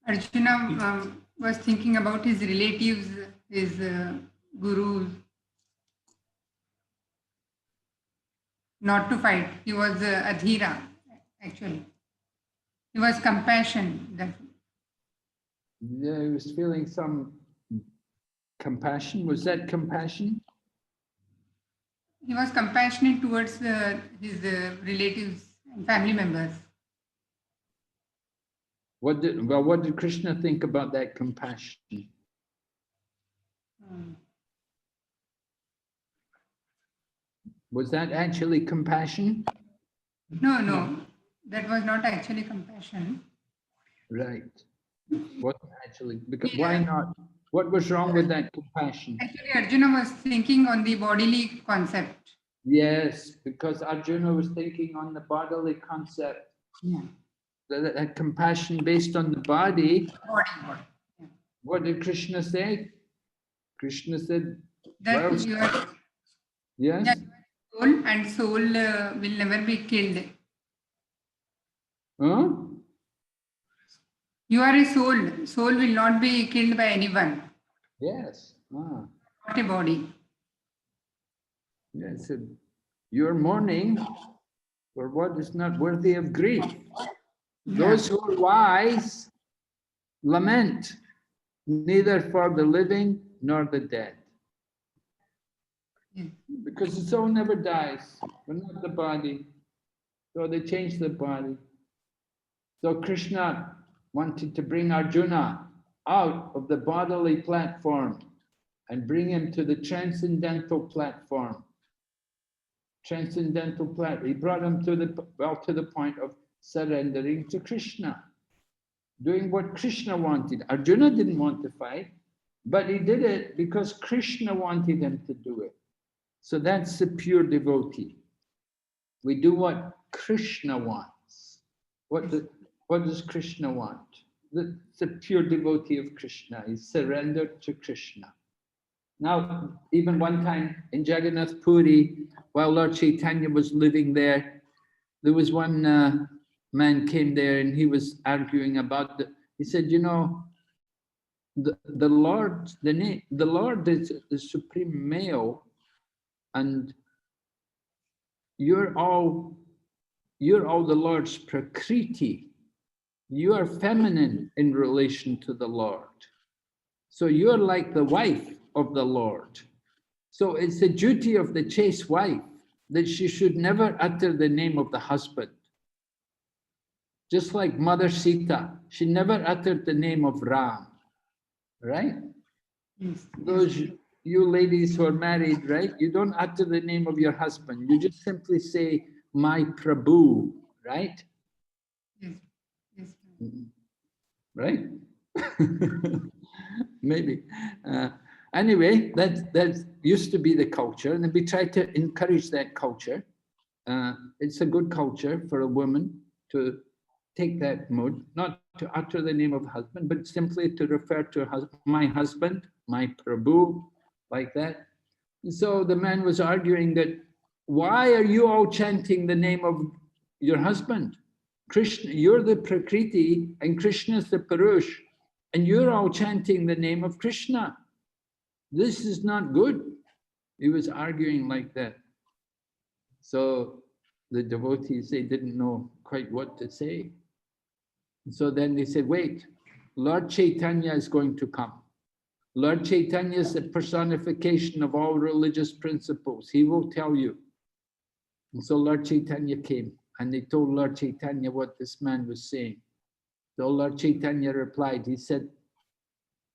Arjuna was thinking about his relatives, his gurus, not to fight. He was adhira, actually. He was compassion. Yeah, he was feeling some compassion. Was that compassion? He was compassionate towards his relatives and family members. What did Krishna think about that compassion? Was that actually compassion? No, that was not actually compassion. Right. What actually? Because why not? What was wrong with that compassion? Actually, Arjuna was thinking on the bodily concept. Yes, because Arjuna was thinking on the bodily concept. Yeah. That compassion based on the body. Body. Yeah. What did Krishna say? Krishna said, that well, yes. Yeah, soul and soul will never be killed. Huh? You are a soul. Soul will not be killed by anyone. Yes. Not a body. Yes. You're mourning for what is not worthy of grief. Those who are wise lament neither for the living nor the dead. Because the soul never dies, but not the body. So they changed the body. So Krishna wanted to bring Arjuna out of the bodily platform and bring him to the transcendental platform. He brought him to the point of surrendering to Krishna, doing what Krishna wanted. Arjuna didn't want to fight, but he did it because Krishna wanted him to do it. So that's the pure devotee. We do what Krishna wants. What does Krishna want? The pure devotee of Krishna is surrendered to Krishna. Now, even one time in Jagannath Puri, while Lord Chaitanya was living there, there was one man came there and he was arguing about he said, you know, the Lord is the supreme male, and you're all the Lord's prakriti. You are feminine in relation to the Lord. So you're like the wife of the Lord. So it's the duty of the chaste wife that she should never utter the name of the husband. Just like Mother Sita, she never uttered the name of Ram, right? Yes. Those you ladies who are married, right? You don't utter the name of your husband. You just simply say, my Prabhu, right? Yes. Yes. Right? Maybe. Anyway, that used to be the culture, and we try to encourage that culture. It's a good culture for a woman to take that mode, not to utter the name of husband, but simply to refer to my husband, my Prabhu, like that. And so the man was arguing that, why are you all chanting the name of your husband? Krishna, you're the Prakriti and Krishna's the Purush, and you're all chanting the name of Krishna. This is not good. He was arguing like that. So the devotees, they didn't know quite what to say. So then they said, wait, Lord Chaitanya is going to come. Lord Chaitanya is the personification of all religious principles. He will tell you. And so Lord Chaitanya came, and they told Lord Chaitanya what this man was saying. So Lord Chaitanya replied, he said,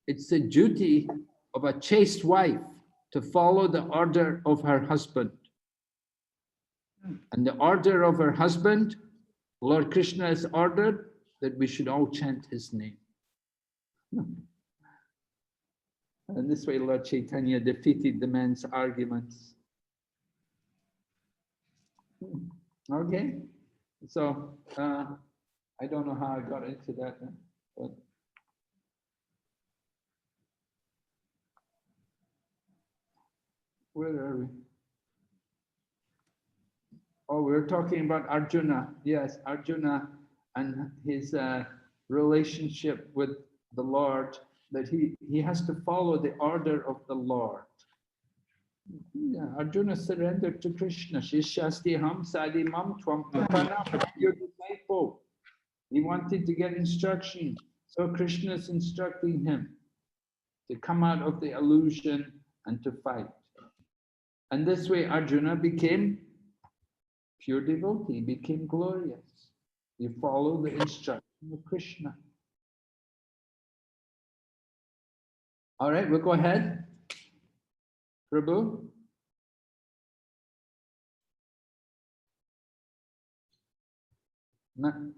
it's the duty of a chaste wife to follow the order of her husband. And the order of her husband, Lord Krishna has ordered that we should all chant his name. And this way Lord Chaitanya defeated the man's arguments. Okay, so I don't know how I got into that, but where are we? Oh, we're talking about Arjuna. Yes, Arjuna and his relationship with the Lord, that he has to follow the order of the Lord. Yeah, Arjuna surrendered to Krishna. Shishasti ham sadi mam tvam prapanam, your disciple. He wanted to get instruction. So Krishna is instructing him to come out of the illusion and to fight. And this way Arjuna became pure devotee, became glorious. You follow the instruction of Krishna. All right, we'll go ahead. Prabhu.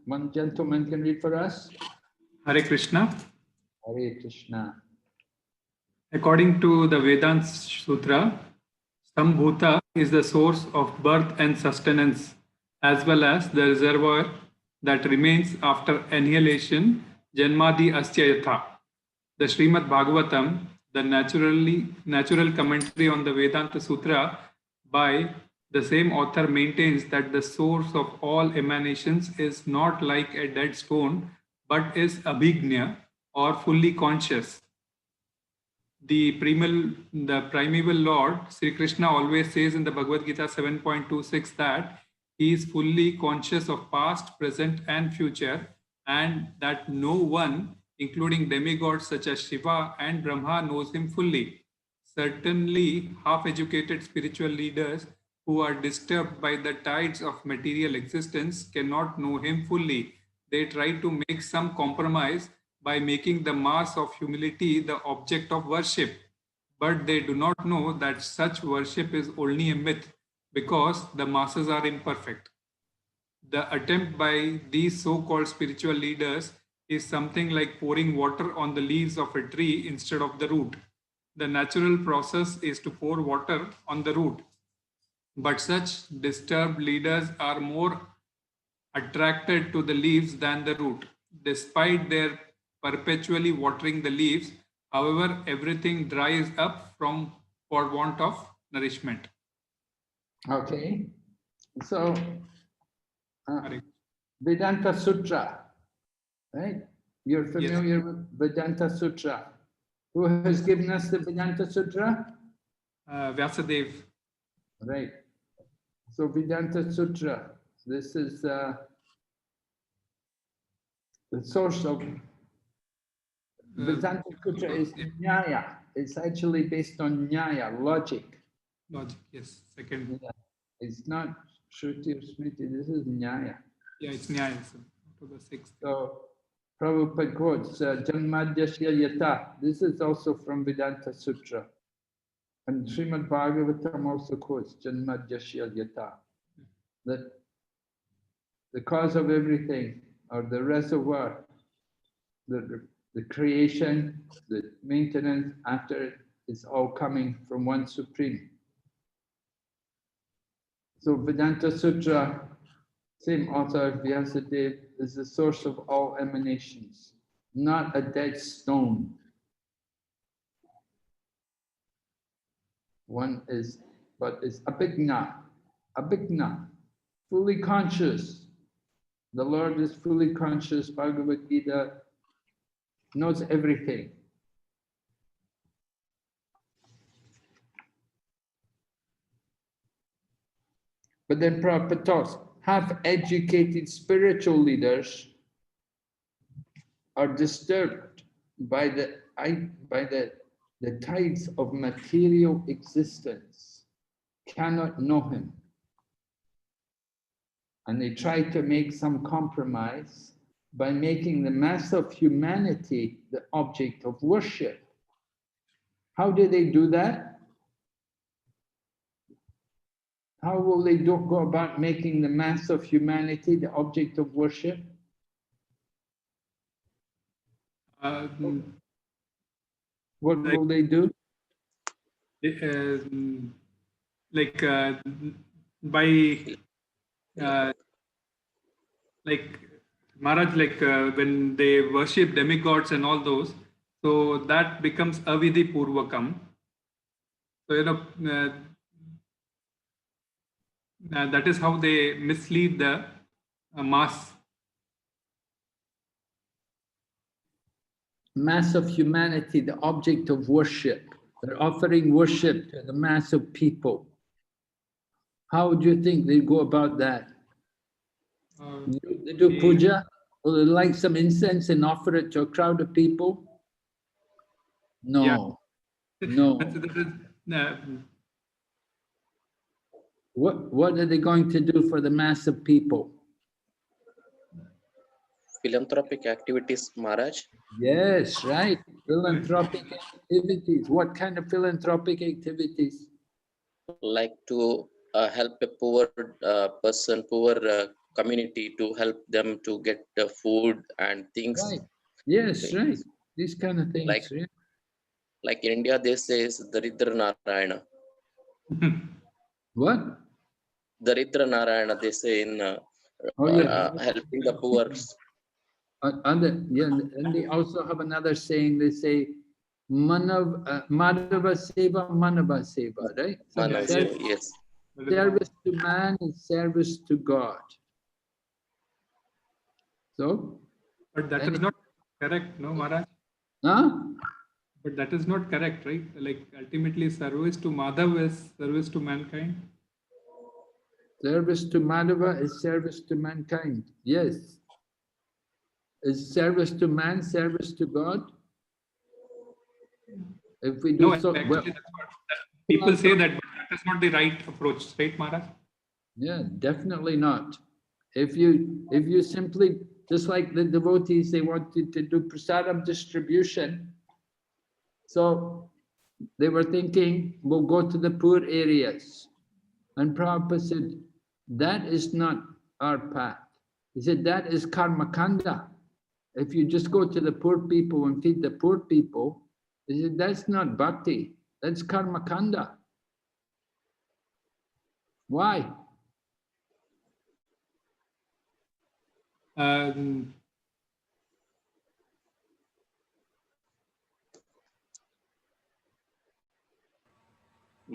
One gentleman can read for us. Hare Krishna. Hare Krishna. According to the Vedanta Sutra, Sambhuta is the source of birth and sustenance, as well as the reservoir that remains after annihilation, Janmadi Asya Yatha. The Srimad Bhagavatam, the natural commentary on the Vedanta Sutra by the same author, maintains that the source of all emanations is not like a dead stone, but is abhignya, or fully conscious. The primeval Lord, Sri Krishna, always says in the Bhagavad Gita 7.26 that he is fully conscious of past, present, and future, and that no one, including demigods such as Shiva and Brahma, knows him fully. Certainly, half-educated spiritual leaders who are disturbed by the tides of material existence cannot know him fully. They try to make some compromise by making the mass of humility the object of worship. But they do not know that such worship is only a myth because the masses are imperfect. The attempt by these so-called spiritual leaders is something like pouring water on the leaves of a tree instead of the root. The natural process is to pour water on the root. But such disturbed leaders are more attracted to the leaves than the root. Despite their perpetually watering the leaves, However, everything dries up for want of nourishment. Okay. So, Hare Vedanta Sutra, right? You're Yes. familiar with Vedanta Sutra. Who has given us the Vedanta Sutra? Vyasadev. Right. So Vedanta Sutra, this is the source of Vedanta Sutra is Nyaya. It's actually based on Nyaya, logic. Logic, yes. Second. Yeah. It's not Shruti or Smriti, this is Nyaya. Yeah, it's Nyaya. So, to the sixth. So Prabhupada quotes Janmadhyasya Yata. This is also from Vedanta Sutra. And Srimad Bhagavatam also quotes Janmadhyasya Yata. That the cause of everything, or the reservoir, the creation, the maintenance after it is all coming from one Supreme. So Vedanta Sutra, same author Vyasadeva, is the source of all emanations, not a dead stone. One is, but it's abhigna, fully conscious. The Lord is fully conscious. Bhagavad Gita knows everything. But then Prabhupada talks, half-educated spiritual leaders are disturbed by the tides of material existence, cannot know him. And they try to make some compromise by making the mass of humanity the object of worship. How do they do that? How will they go about making the mass of humanity the object of worship? What will they do? Like Maharaj, when they worship demigods and all those, so that becomes avidhi purvakam. So that is how they mislead the mass. Mass of humanity, the object of worship. They're offering worship to the mass of people. How do you think they go about that? They do puja? Will they light some incense and offer it to a crowd of people? No. Yeah. No. What are they going to do for the mass of people? Philanthropic activities, Maharaj. Yes, right. Philanthropic activities. What kind of philanthropic activities? Like to help a poor person, poor community, to help them to get food and things. Right. Yes, right. These kind of things. Like in India, they say is Daridra Narayana. What? Daridra Narayana, they say in helping the poor. And they also have another saying, they say, Madhava Seva, Manava Seva, right? Yes. Service to man is service to God. So? But that is not correct, no, Maharaj? Huh? But that is not correct, right? Like ultimately service to Madhava is service to mankind. Service to Madhava is service to mankind, yes. Is service to man service to God? If we do so, actually, that's what people say that, but that is not the right approach, right, Maharaj? Yeah, definitely not. If you simply, just like the devotees, they wanted to do prasadam distribution, so they were thinking, we'll go to the poor areas. And Prabhupada said, that is not our path. He said, that is karma kanda. If you just go to the poor people and feed the poor people, he said, that's not bhakti, that's karma kanda. Why?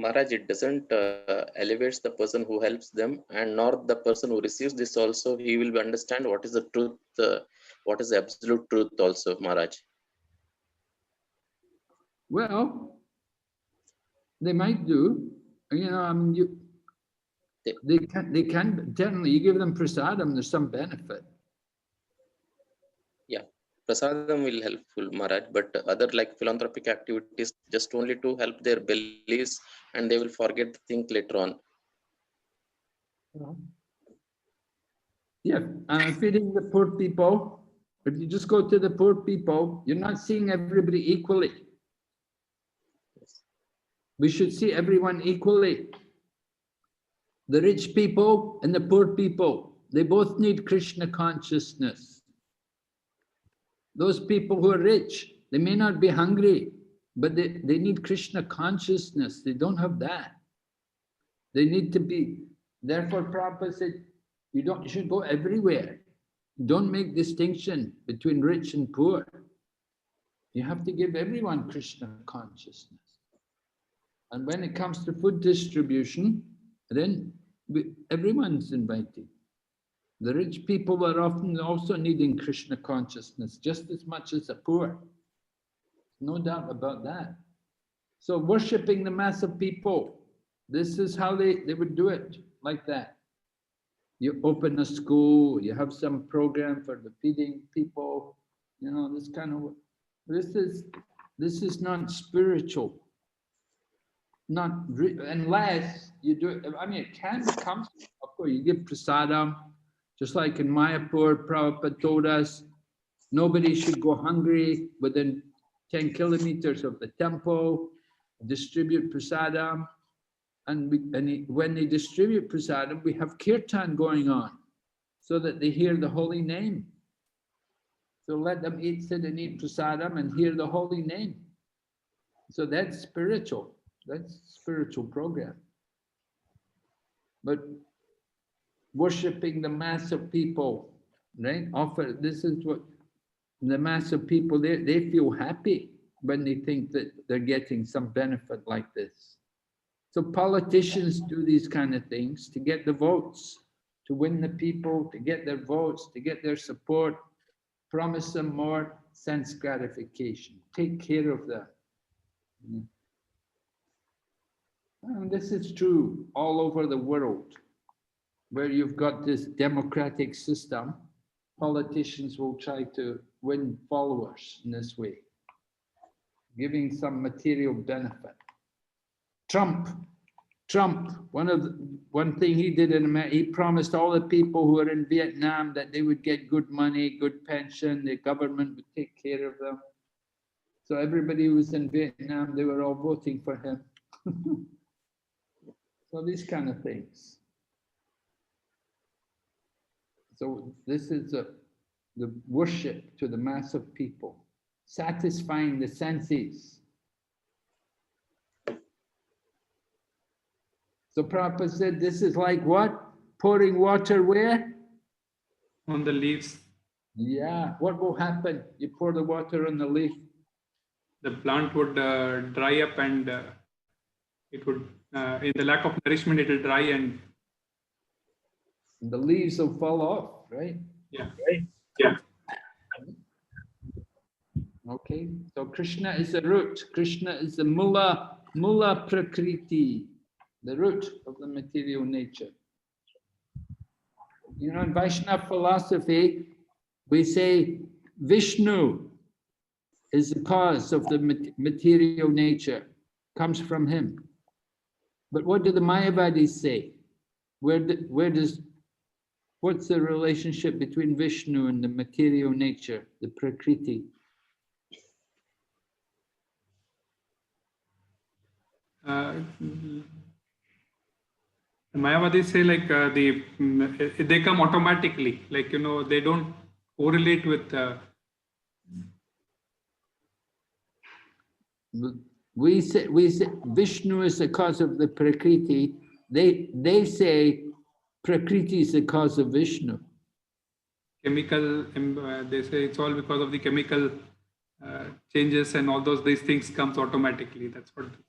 Maharaj, it doesn't elevates the person who helps them, and nor the person who receives this also, he will understand what is the truth, what is the absolute truth also, Maharaj. Well, they might do. You know, I mean, they can generally, you give them prasadam, there's some benefit. Yeah, prasadam will helpful, Maharaj, but other like philanthropic activities just only to help their bellies, and they will forget to think later on. Yeah, feeding the poor people. If you just go to the poor people, you're not seeing everybody equally. We should see everyone equally. The rich people and the poor people, they both need Krishna consciousness. Those people who are rich, they may not be hungry, but they need Krishna consciousness. They don't have that. They need to be, therefore Prabhupada said, you should go everywhere. Don't make distinction between rich and poor. You have to give everyone Krishna consciousness. And when it comes to food distribution, then everyone's invited. The rich people are often also needing Krishna consciousness just as much as the poor. No doubt about that. So worshipping the mass of people, this is how they would do it, like that. You open a school, you have some program for the feeding people, you know, this kind of, this is not spiritual. Not unless you do it. I mean, it can come, of course, you give prasadam, just like in Mayapur, Prabhupada told us, nobody should go hungry within 10 kilometers of the temple, distribute prasadam. And when they distribute prasadam, we have kirtan going on so that they hear the holy name. So let them sit and eat prasadam and hear the holy name. So that's spiritual. That's spiritual program. But worshipping the mass of people, right? This is what the mass of people, they feel happy when they think that they're getting some benefit like this. So politicians do these kind of things to get the votes, to win the people, to get their votes, to get their support, promise them more sense gratification, take care of them. And this is true all over the world, where you've got this democratic system. Politicians will try to win followers in this way, giving some material benefit. Trump, one thing he did in America, he promised all the people who are in Vietnam that they would get good money, good pension, the government would take care of them. So everybody who was in Vietnam, they were all voting for him. So these kind of things. So this is the worship to the mass of people, satisfying the senses. So Prabhupada said, this is like what? Pouring water where? On the leaves. Yeah, what will happen? You pour the water on the leaf. The plant would dry up, and it would, in the lack of nourishment, it will dry, and the leaves will fall off, right? Yeah. Right. Yeah. Okay, so Krishna is the root. Krishna is the mula prakriti, the root of the material nature. You know, in Vaishnava philosophy, we say Vishnu is the cause of the material nature, comes from him. But what do the Mayavadis say? What's the relationship between Vishnu and the material nature, the prakriti? The Mayavadis say like they come automatically, like, you know, they don't correlate with. We say Vishnu is the cause of the prakriti. They say prakriti is the cause of Vishnu. Chemical, they say it's all because of the chemical changes and all these things comes automatically. That's what it is.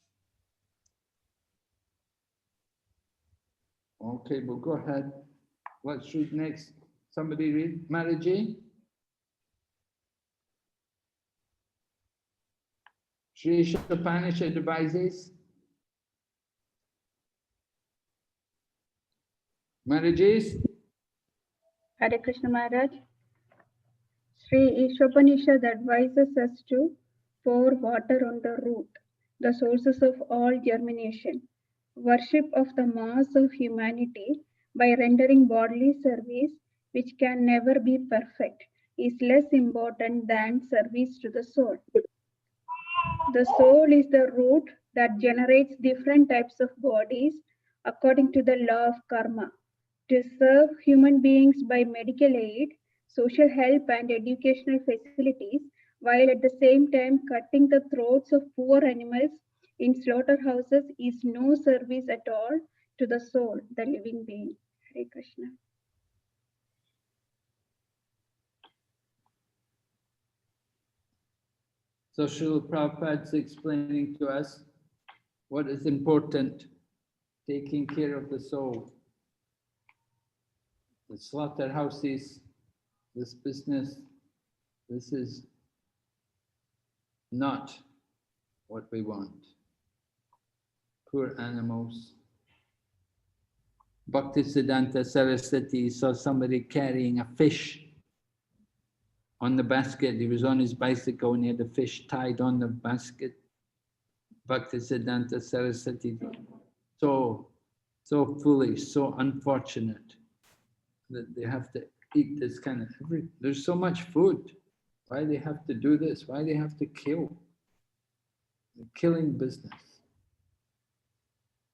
Okay, we'll go ahead. Let's read next. Somebody read. Maraji? Sri Isopanisad advises. Maraji? Hare Krishna Maharaj. Sri Isopanisad advises us to pour water on the root, the sources of all germination. Worship of the mass of humanity by rendering bodily service, which can never be perfect, is less important than service to the soul. The soul is the root that generates different types of bodies according to the law of karma. To serve human beings by medical aid, social help, and educational facilities, while at the same time cutting the throats of poor animals in slaughterhouses, is no service at all to the soul, the living being. Hare Krishna. So Srila Prabhupada is explaining to us what is important, taking care of the soul. The slaughterhouses, this business, this is not what we want. Poor animals. Bhakti Siddhanta Saraswati saw somebody carrying a fish on the basket. He was on his bicycle and he had a fish tied on the basket. Bhakti Siddhanta Saraswati, so foolish, so unfortunate that they have to eat this kind of, there's so much food. Why they have to do this? Why they have to kill? The killing business.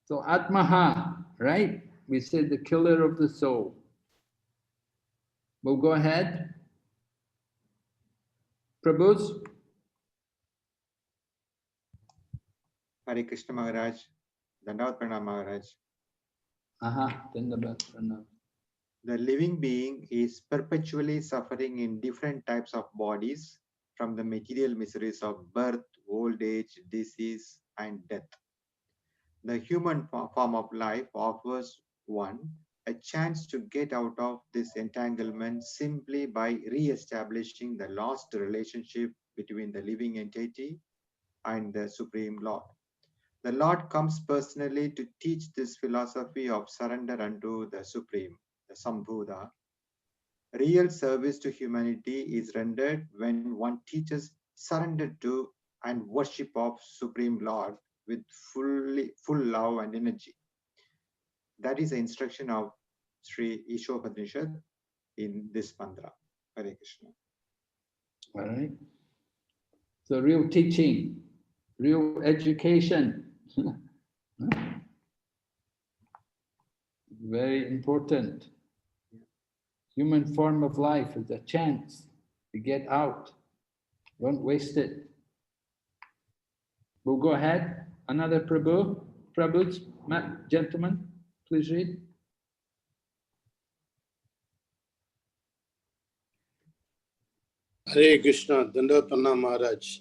So Atmaha, right? We said the killer of the soul. We'll go ahead. Prabhus? Hare Krishna Maharaj, Dandavat Pranam Maharaj. Dandavat Pranam. The living being is perpetually suffering in different types of bodies from the material miseries of birth, old age, disease, and death. The human form of life offers one a chance to get out of this entanglement simply by re-establishing the lost relationship between the living entity and the Supreme Lord. The Lord comes personally to teach this philosophy of surrender unto the Supreme, the Sambhuda. Real service to humanity is rendered when one teaches surrender to and worship of Supreme Lord with full love and energy. That is the instruction of Sri Isopanisad in this mantra. Hare Krishna. All right. So real teaching, real education. Very important. Human form of life is a chance to get out. Don't waste it. We'll go ahead. Another Prabhu. Prabhu's, gentlemen, please read. Hare Krishna, Dandavat Pranam Maharaj.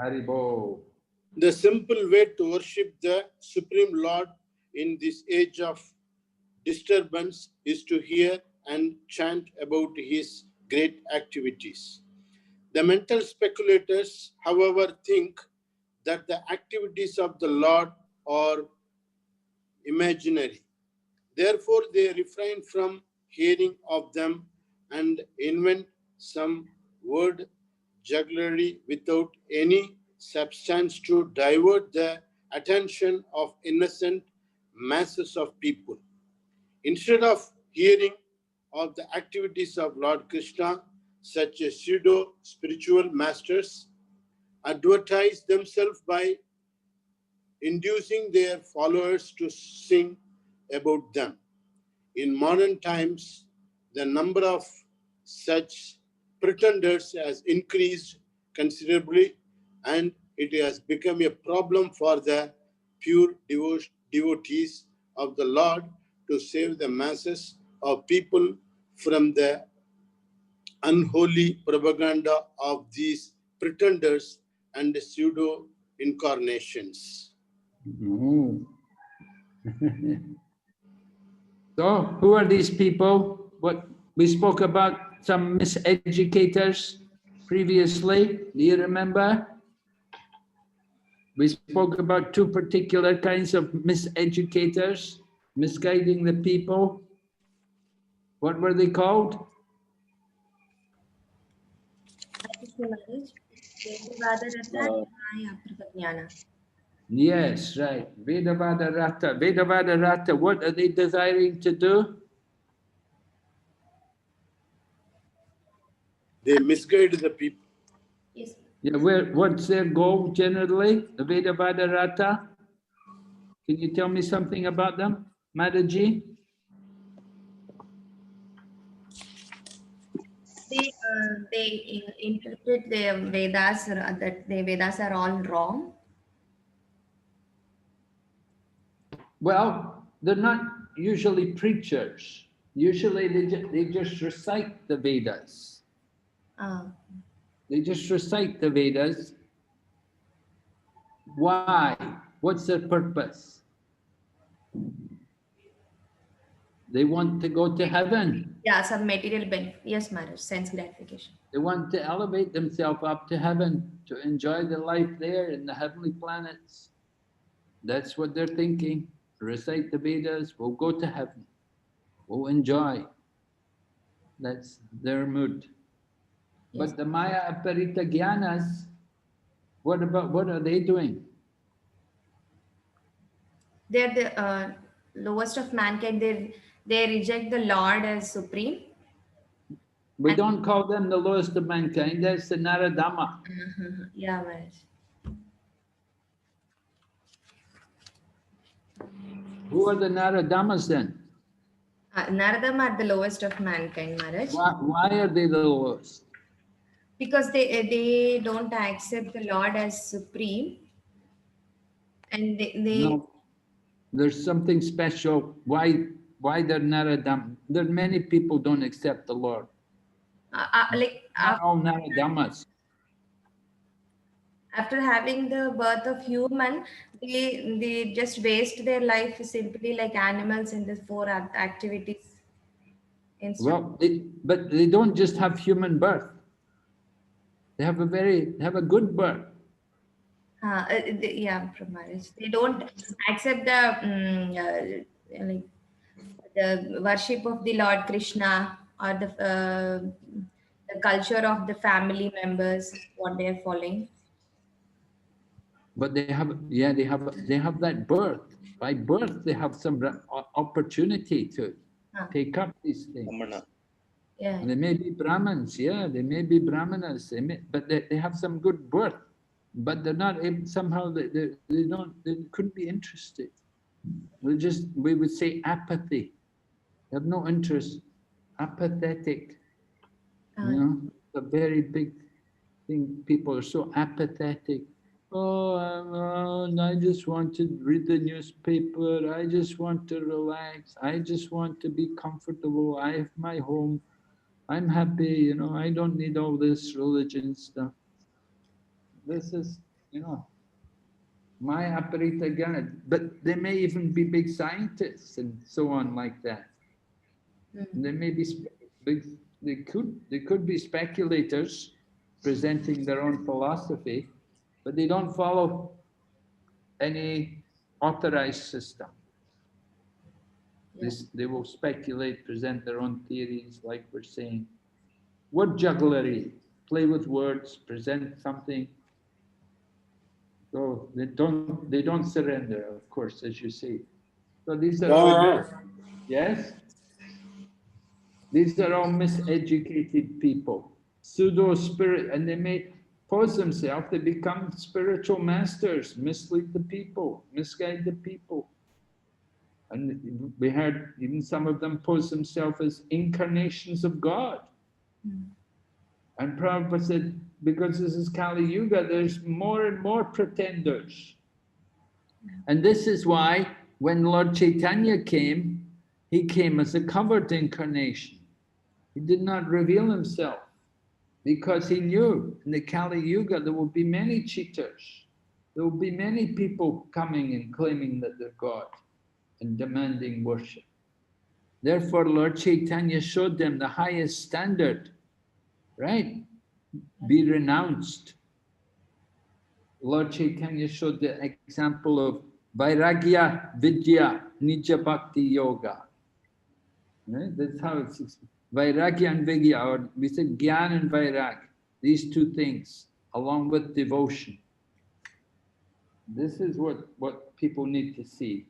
Haribo. The simple way to worship the Supreme Lord in this age of disturbance is to hear and chant about his great activities. The mental speculators, however, think that the activities of the Lord are imaginary. Therefore, they refrain from hearing of them and invent some word jugglery without any substance to divert the attention of innocent masses of people. Instead of hearing of the activities of Lord Krishna, such as pseudo-spiritual masters advertise themselves by inducing their followers to sing about them. In modern times, the number of such pretenders has increased considerably, and it has become a problem for the pure devotees of the Lord to save the masses of people from the unholy propaganda of these pretenders and pseudo incarnations. So, who are these people? What we spoke about some miseducators previously. Do you remember? We spoke about two particular kinds of miseducators, misguiding the people. What were they called? Yes, right. Vedavada Rata. Vedavada Rata, what are they desiring to do? They misguide the people. Yes. Yeah, what's their goal generally? The Vedavada Rata? Can you tell me something about them, Mataji? They interpret the Vedas that the Vedas are all wrong. Well, they're not usually preachers. Usually they just recite the Vedas. They just recite the Vedas. Why? What's their purpose? They want to go to heaven. Yeah, some material benefit. Yes, Maharaj, sense gratification. They want to elevate themselves up to heaven, to enjoy the life there in the heavenly planets. That's what they're thinking. Recite the Vedas, we'll go to heaven. We'll enjoy. That's their mood. Yes. But the Maya Aparita Gyanas, what are they doing? They're the lowest of mankind. They reject the Lord as supreme. We don't call them the lowest of mankind, that's the Naradama. Yeah, Maharaj. Who are the Naradamas then? Naradama are the lowest of mankind, Maharaj. Why are they the lowest? Because they don't accept the Lord as supreme. And they No, there's something special. Why they're Naradama? There are many people don't accept the Lord. Not all Naradamas. After having the birth of human, they just waste their life simply like animals in the four activities. Well, but they don't just have human birth. They have a good birth. Yeah, from marriage. They don't accept the like the worship of the Lord Krishna or the culture of the family members, what they are following. But they have that birth. By birth, they have some opportunity to take up these things. Yeah. They may be Brahmins, they may be Brahmanas, but they have some good birth. But they're not able, somehow they couldn't be interested. We would say apathy. They have no interest, apathetic. You know, a very big thing. People are so apathetic. Oh, I just want to read the newspaper. I just want to relax. I just want to be comfortable. I have my home. I'm happy, you know, I don't need all this religion stuff. This is, you know, my aparita Gana. But they may even be big scientists and so on like that. They may be they could be speculators presenting their own philosophy, but they don't follow any authorized system. They will speculate, present their own theories, like we're saying. Word jugglery, play with words, present something. So they don't surrender, of course, as you say. So these are all, yes? These are all miseducated people, pseudo spirit, and they may pose themselves, they become spiritual masters, mislead the people, misguide the people. And we heard even some of them pose themselves as incarnations of God. And Prabhupada said, because this is Kali Yuga, there's more and more pretenders. And this is why when Lord Chaitanya came, he came as a covered incarnation. He did not reveal himself because he knew in the Kali Yuga there will be many cheaters. There will be many people coming and claiming that they're God and demanding worship. Therefore, Lord Chaitanya showed them the highest standard, right? Be renounced. Lord Chaitanya showed the example of Vairagya Vidya Nija Bhakti Yoga. Right? That's how it's Vairagya and Vidya, or we said Gyan and Vairag, these two things, along with devotion. This is what people need to see.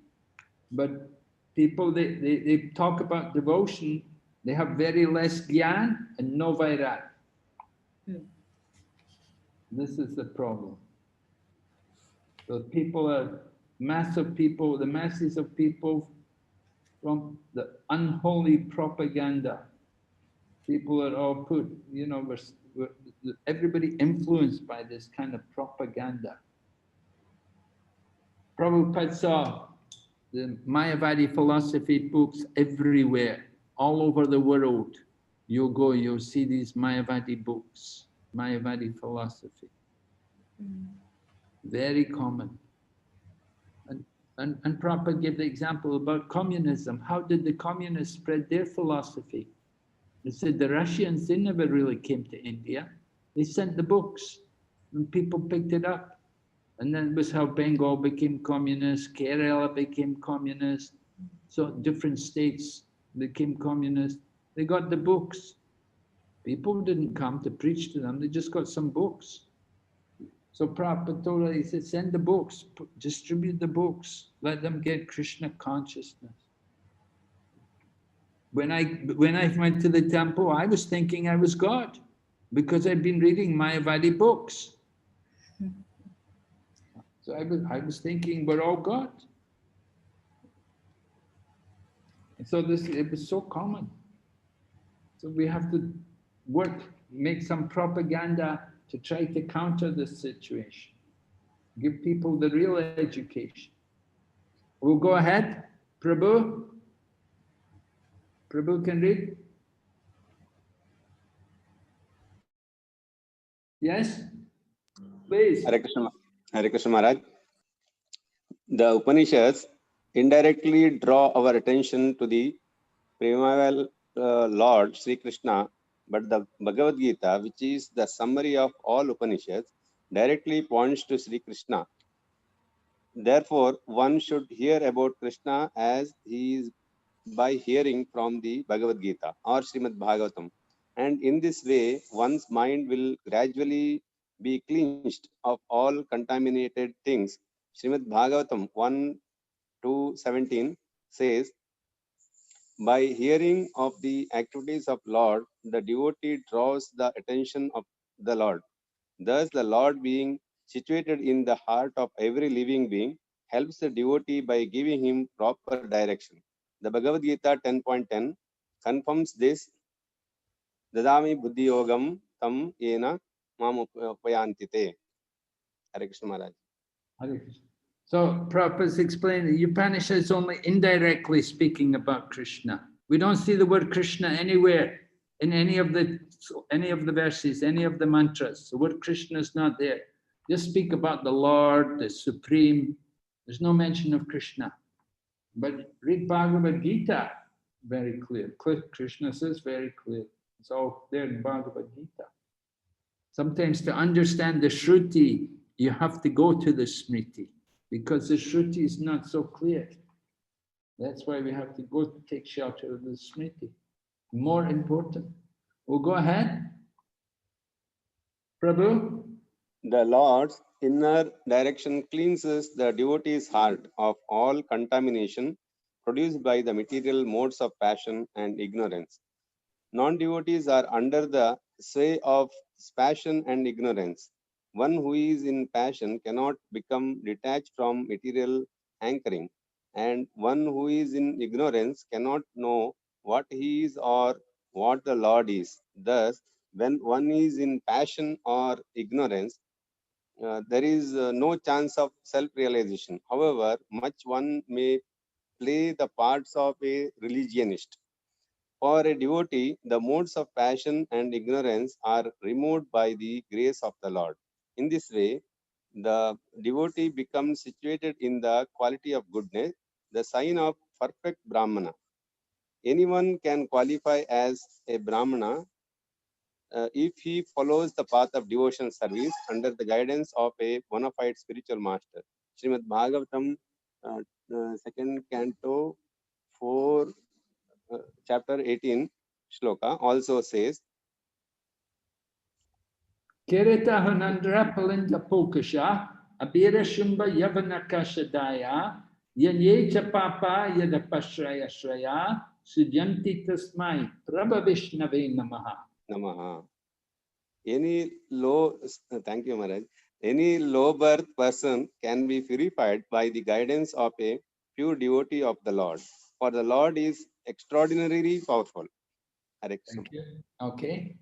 But people, they talk about devotion, they have very less Gyan and no Vairag. This is the problem. So people are, the masses of people from the unholy propaganda. People are all put, everybody influenced by this kind of propaganda. Prabhupada saw the Mayavadi philosophy books everywhere, all over the world. You'll go, you'll see these Mayavadi books, Mayavadi philosophy. Very common. And Prabhupada gave the example about communism. How did the communists spread their philosophy? They said the Russians, they never really came to India. They sent the books and people picked it up. And then it was how Bengal became communist, Kerala became communist. So different states became communist. They got the books. People didn't come to preach to them. They just got some books. So Prabhupada told her, he said, send the books, distribute the books, let them get Krishna consciousness. When I went to the temple, I was thinking I was God because I'd been reading Mayavadi books. So I was thinking we're all God. And so it was so common. So we have to work, make some propaganda to try to counter this situation. Give people the real education. We'll go ahead. Prabhu? Prabhu can read? Yes? Please. Hare Krishna Maharaj. The Upanishads indirectly draw our attention to the primeval Lord Sri Krishna, but the Bhagavad Gita, which is the summary of all Upanishads, directly points to Sri Krishna. Therefore, one should hear about Krishna as he is by hearing from the Bhagavad Gita or Srimad Bhagavatam. And in this way, one's mind will gradually be cleansed of all contaminated things. Srimad Bhagavatam 1:2-17 says, by hearing of the activities of Lord, the devotee draws the attention of the Lord. Thus, the Lord being situated in the heart of every living being helps the devotee by giving him proper direction. The Bhagavad Gita 10.10 confirms this. Dadami buddhi yogam tam yena mam upayantite. Hare Krishna Maharaj. Hare Krishna. So Prabhupada's explained the Upanishad is only indirectly speaking about Krishna. We don't see the word Krishna anywhere in any of the verses, any of the mantras. The word Krishna is not there. Just speak about the Lord, the Supreme. There's no mention of Krishna. But read Bhagavad Gita, very clear. Krishna says very clear. It's all there in Bhagavad Gita. Sometimes to understand the Shruti, you have to go to the Smriti, because the Shruti is not so clear. That's why we have to go to take shelter of the Smriti. More important. We'll go ahead. Prabhu? The Lord's inner direction cleanses the devotee's heart of all contamination produced by the material modes of passion and ignorance. Non-devotees are under the sway of passion and ignorance. One who is in passion cannot become detached from material anchoring, and one who is in ignorance cannot know what he is or what the Lord is. Thus, when one is in passion or ignorance, there is no chance of self-realization. However, much one may play the parts of a religionist. For a devotee, the modes of passion and ignorance are removed by the grace of the Lord. In this way, the devotee becomes situated in the quality of goodness, the sign of perfect Brahmana. anyone can qualify as a Brahmana if he follows the path of devotional service under the guidance of a bona fide spiritual master. Srimad Bhagavatam, second canto, 4, chapter 18, shloka also says, Kirita Hanandra Palinda Pokasha, Abira Shumba Yavanakasha Daya, Yanyeta Papa Yadapashraya Shraya, Sudyanti Tasmai, Prabha Vishnave Namaha. Namaha. Any low, thank you, Maharaj. Any low birth person can be purified by the guidance of a pure devotee of the Lord. For the Lord is extraordinarily powerful. Hare Krishna. Thank you. Okay.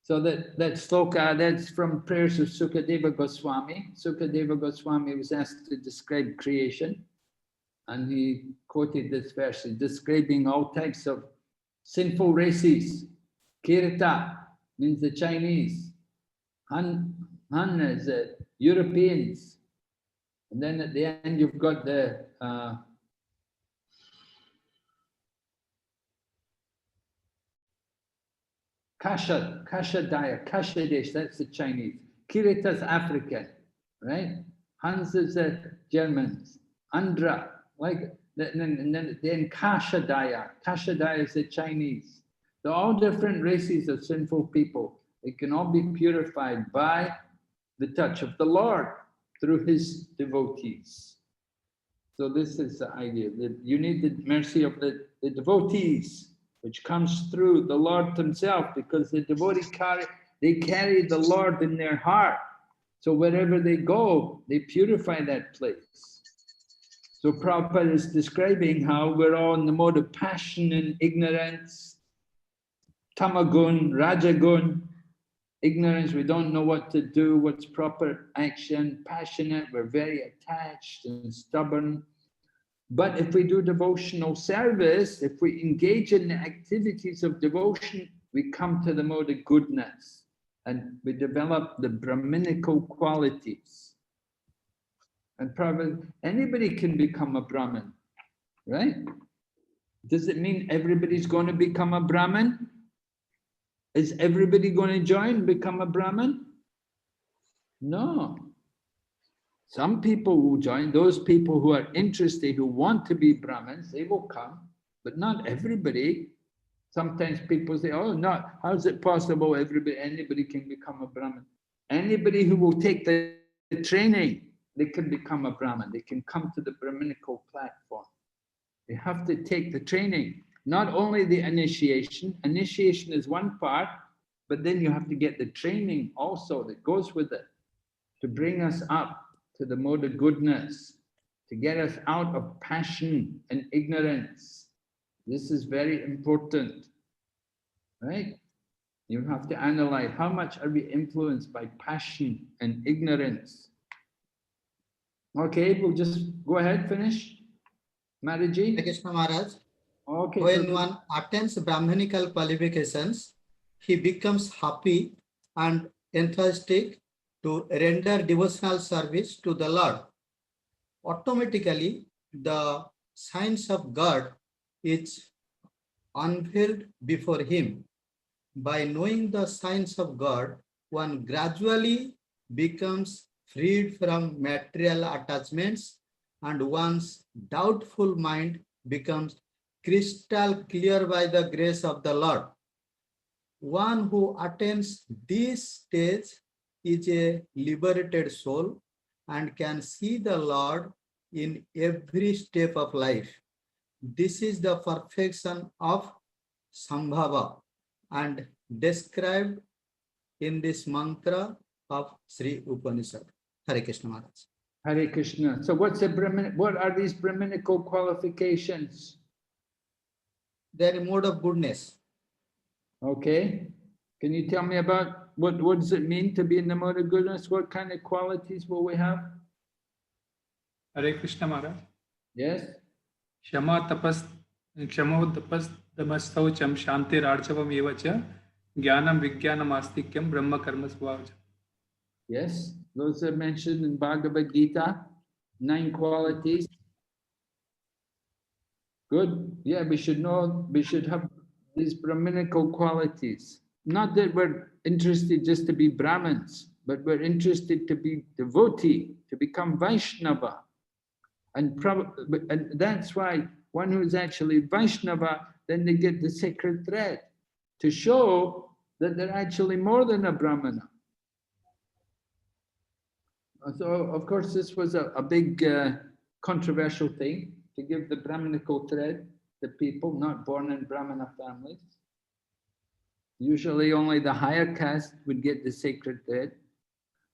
So that sloka, that's from prayers of Sukadeva Goswami. Sukadeva Goswami was asked to describe creation, and he quoted this verse describing all types of sinful races. Kirita means the Chinese. Han is the Europeans. And then at the end you've got the Kashadaya, Kashadesh, that's the Chinese. Kirita's African, right? Hans is the Germans. Andhra, like, and then Kashadaya. Kashadaya is the Chinese. They're all different races of sinful people. They can all be purified by the touch of the Lord through his devotees. So this is the idea, that you need the mercy of the devotees, which comes through the Lord himself, because the devotees carry the Lord in their heart. So wherever they go, they purify that place. So Prabhupada is describing how we're all in the mode of passion and ignorance, tamagun, rajagun, ignorance, we don't know what to do, what's proper action, passionate, we're very attached and stubborn. But if we do devotional service, if we engage in the activities of devotion, we come to the mode of goodness and we develop the Brahminical qualities. And probably anybody can become a Brahmin, right? Does it mean everybody's going to become a Brahmin? Is everybody going to join and become a Brahmin? No. Some people will join, those people who are interested, who want to be Brahmins, they will come, but not everybody. Sometimes people say, oh, no, how is it possible anybody can become a Brahmin? Anybody who will take the training, they can become a Brahmin. They can come to the Brahminical platform. They have to take the training. Not only the initiation is one part, but then you have to get the training also that goes with it to bring us up to the mode of goodness, to get us out of passion and ignorance. This is very important, right? You have to analyze how much are we influenced by passion and ignorance. Okay, we'll just go ahead, finish. Maraji? Krishna Maharaj. Okay. When one attains Brahminical qualifications, he becomes happy and enthusiastic to render devotional service to the Lord. Automatically, the signs of God is unveiled before him. By knowing the signs of God, one gradually becomes freed from material attachments and one's doubtful mind becomes crystal clear by the grace of the Lord. One who attains this stage is a liberated soul and can see the Lord in every step of life. This is the perfection of Sambhava and described in this mantra of Sri Upanishad. Hare Krishna Maharaj. Hare Krishna. So what are these Brahminical qualifications? They are a mode of goodness. Okay. Can you tell me about what does it mean to be in the mode of goodness? What kind of qualities will we have? Hare Krishna Maharaj. Yes. Shama tapas, Kshamo tapas, Damastaucham, Shanti Rarchavam Evacha, Jnanam Vijnanam Astikyam, Brahma Karma Svavacha. Yes, those are mentioned in Bhagavad Gita, 9 qualities. Good. Yeah, we should know, we should have these Brahminical qualities. Not that we're interested just to be Brahmins, but we're interested to be devotee, to become Vaishnava. And that's why one who's actually Vaishnava, then they get the sacred thread to show that they're actually more than a Brahmana. So, of course, this was a big controversial thing, to give the Brahminical thread to people not born in Brahmana families. Usually only the higher caste would get the sacred thread.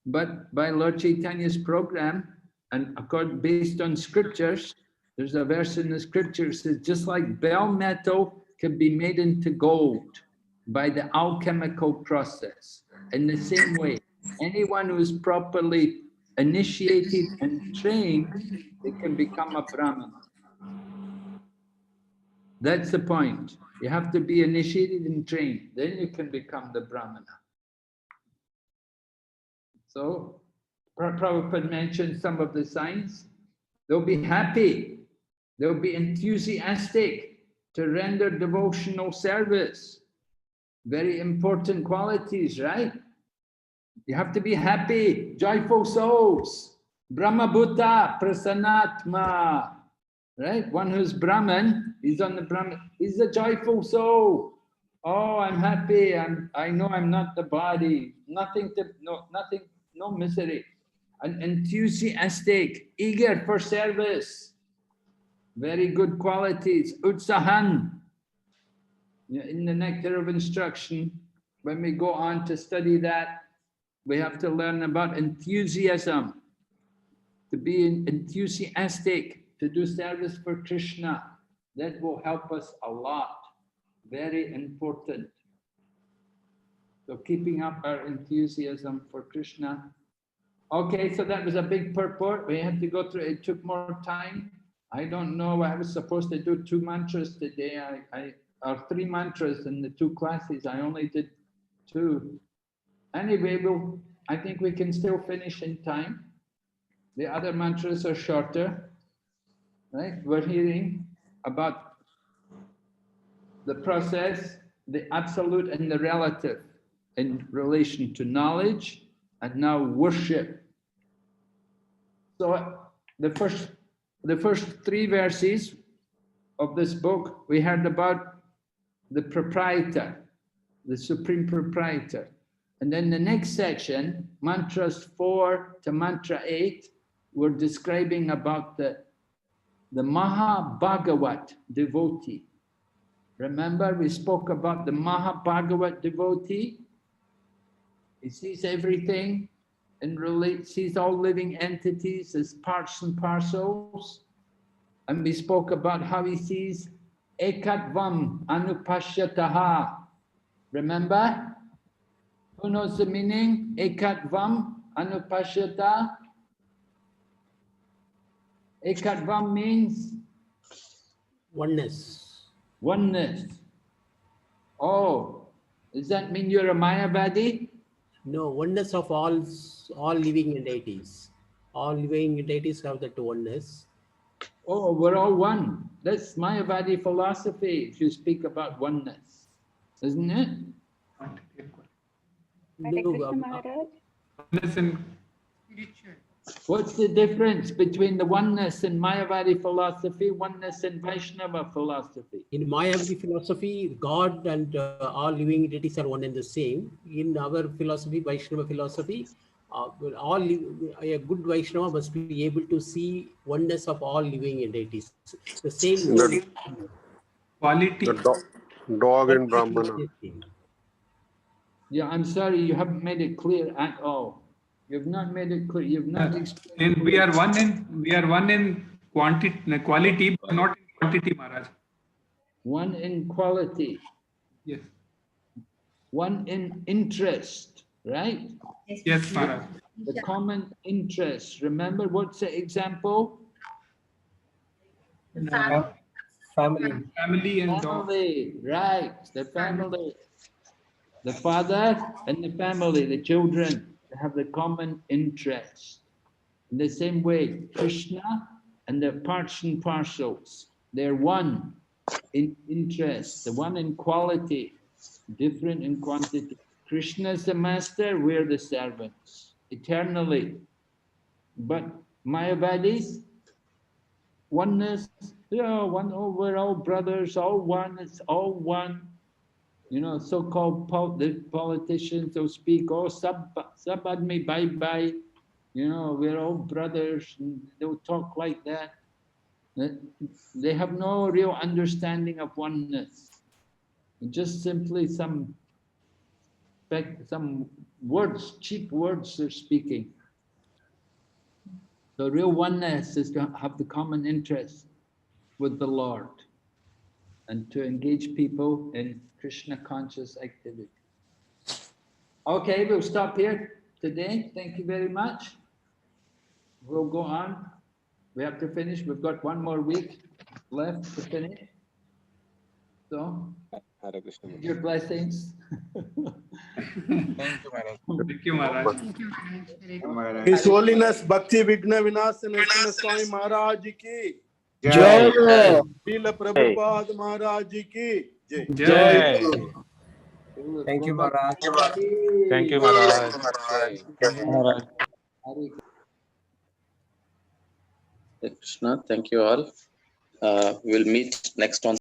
But by Lord Chaitanya's program, and based on scriptures, there's a verse in the scriptures that says, just like bell metal can be made into gold by the alchemical process, in the same way, anyone who is properly initiated and trained, they can become a Brahmana. That's the point. You have to be initiated and trained, then you can become the Brahmana. So, Prabhupada mentioned some of the signs. They'll be happy. They'll be enthusiastic to render devotional service. Very important qualities, right? You have to be happy, joyful souls. Brahmabhuta prasanatma. Right? One who's Brahman, he's on the Brahman, he's a joyful soul. Oh, I'm happy. I know I'm not the body. Nothing, no misery. And enthusiastic, eager for service. Very good qualities. Utsahan. In the Nectar of Instruction, when we go on to study that, we have to learn about enthusiasm. To be enthusiastic, to do service for Krishna. That will help us a lot. Very important. So keeping up our enthusiasm for Krishna. Okay, so that was a big purport. We had to go through, it took more time. I don't know, I was supposed to do 2 mantras today. Or 3 mantras in the 2 classes. I only did 2. Anyway, I think we can still finish in time. The other mantras are shorter. Right? We're hearing about the process, the absolute and the relative in relation to knowledge and now worship. So the first 3 verses of this book, we heard about the proprietor, the supreme proprietor. And then the next section, mantras 4 to mantra 8, we're describing about the Mahabhagavat devotee. Remember, we spoke about the Mahabhagavat devotee. He sees everything and sees all living entities as parts and parcels. And we spoke about how he sees ekatvam anupashyataha. Remember? Who knows the meaning? Ekatvam anupashyata. Ekatvam means? Oneness. Oneness. Oh, does that mean you're a Mayavadi? No, oneness of all living entities. All living entities have that oneness. Oh, we're all one. That's Mayavadi philosophy if you speak about oneness, isn't it? What's the difference between the oneness in Mayavadi philosophy, oneness in Vaishnava philosophy? In Mayavadi philosophy, God and all living entities are one and the same. In our philosophy, Vaishnava philosophy, a good Vaishnava must be able to see oneness of all living entities. The same quality. The dog and Brahmana. Yeah, I'm sorry, you haven't made it clear at all. You've not made it clear. You've not explained. And we are one in quality, but not in quantity, Maharaj. One in quality. Yes. One in interest, right? Yes, Maharaj. The common interest. Remember, what's the example? Family and dog. Family, right? The family. The father and the family, the children, have the common interest. In the same way, Krishna and the parts and parcels, They're one in interest, the one in quality, different in quantity. Krishna is the master, we're the servants, eternally. But Mayavadis, oneness, we're all brothers, all one, it's all one. You know, so-called politicians who speak, oh, sab admi bye-bye, you know, we're all brothers, and they'll talk like that. They have no real understanding of oneness. Just simply some words, cheap words they're speaking. The real oneness is to have the common interest with the Lord and to engage people in Krishna conscious activity. Okay, we'll stop here today. Thank you very much. We'll go on. We have to finish. We've got one more week left to finish. So, your blessings. Thank you, Maharaj. Thank you, Maharaj. Thank you, Maharaj. Very good. His Holiness Bhakti Vigna Vinasana Swami Maharaj ki Jai. Srila Prabhupada Maharaj ki Jai. Jai. Thank you, Maharaj. Thank you, Maharaj. Jai. Maharaj. Krishna, thank you all. We'll meet next on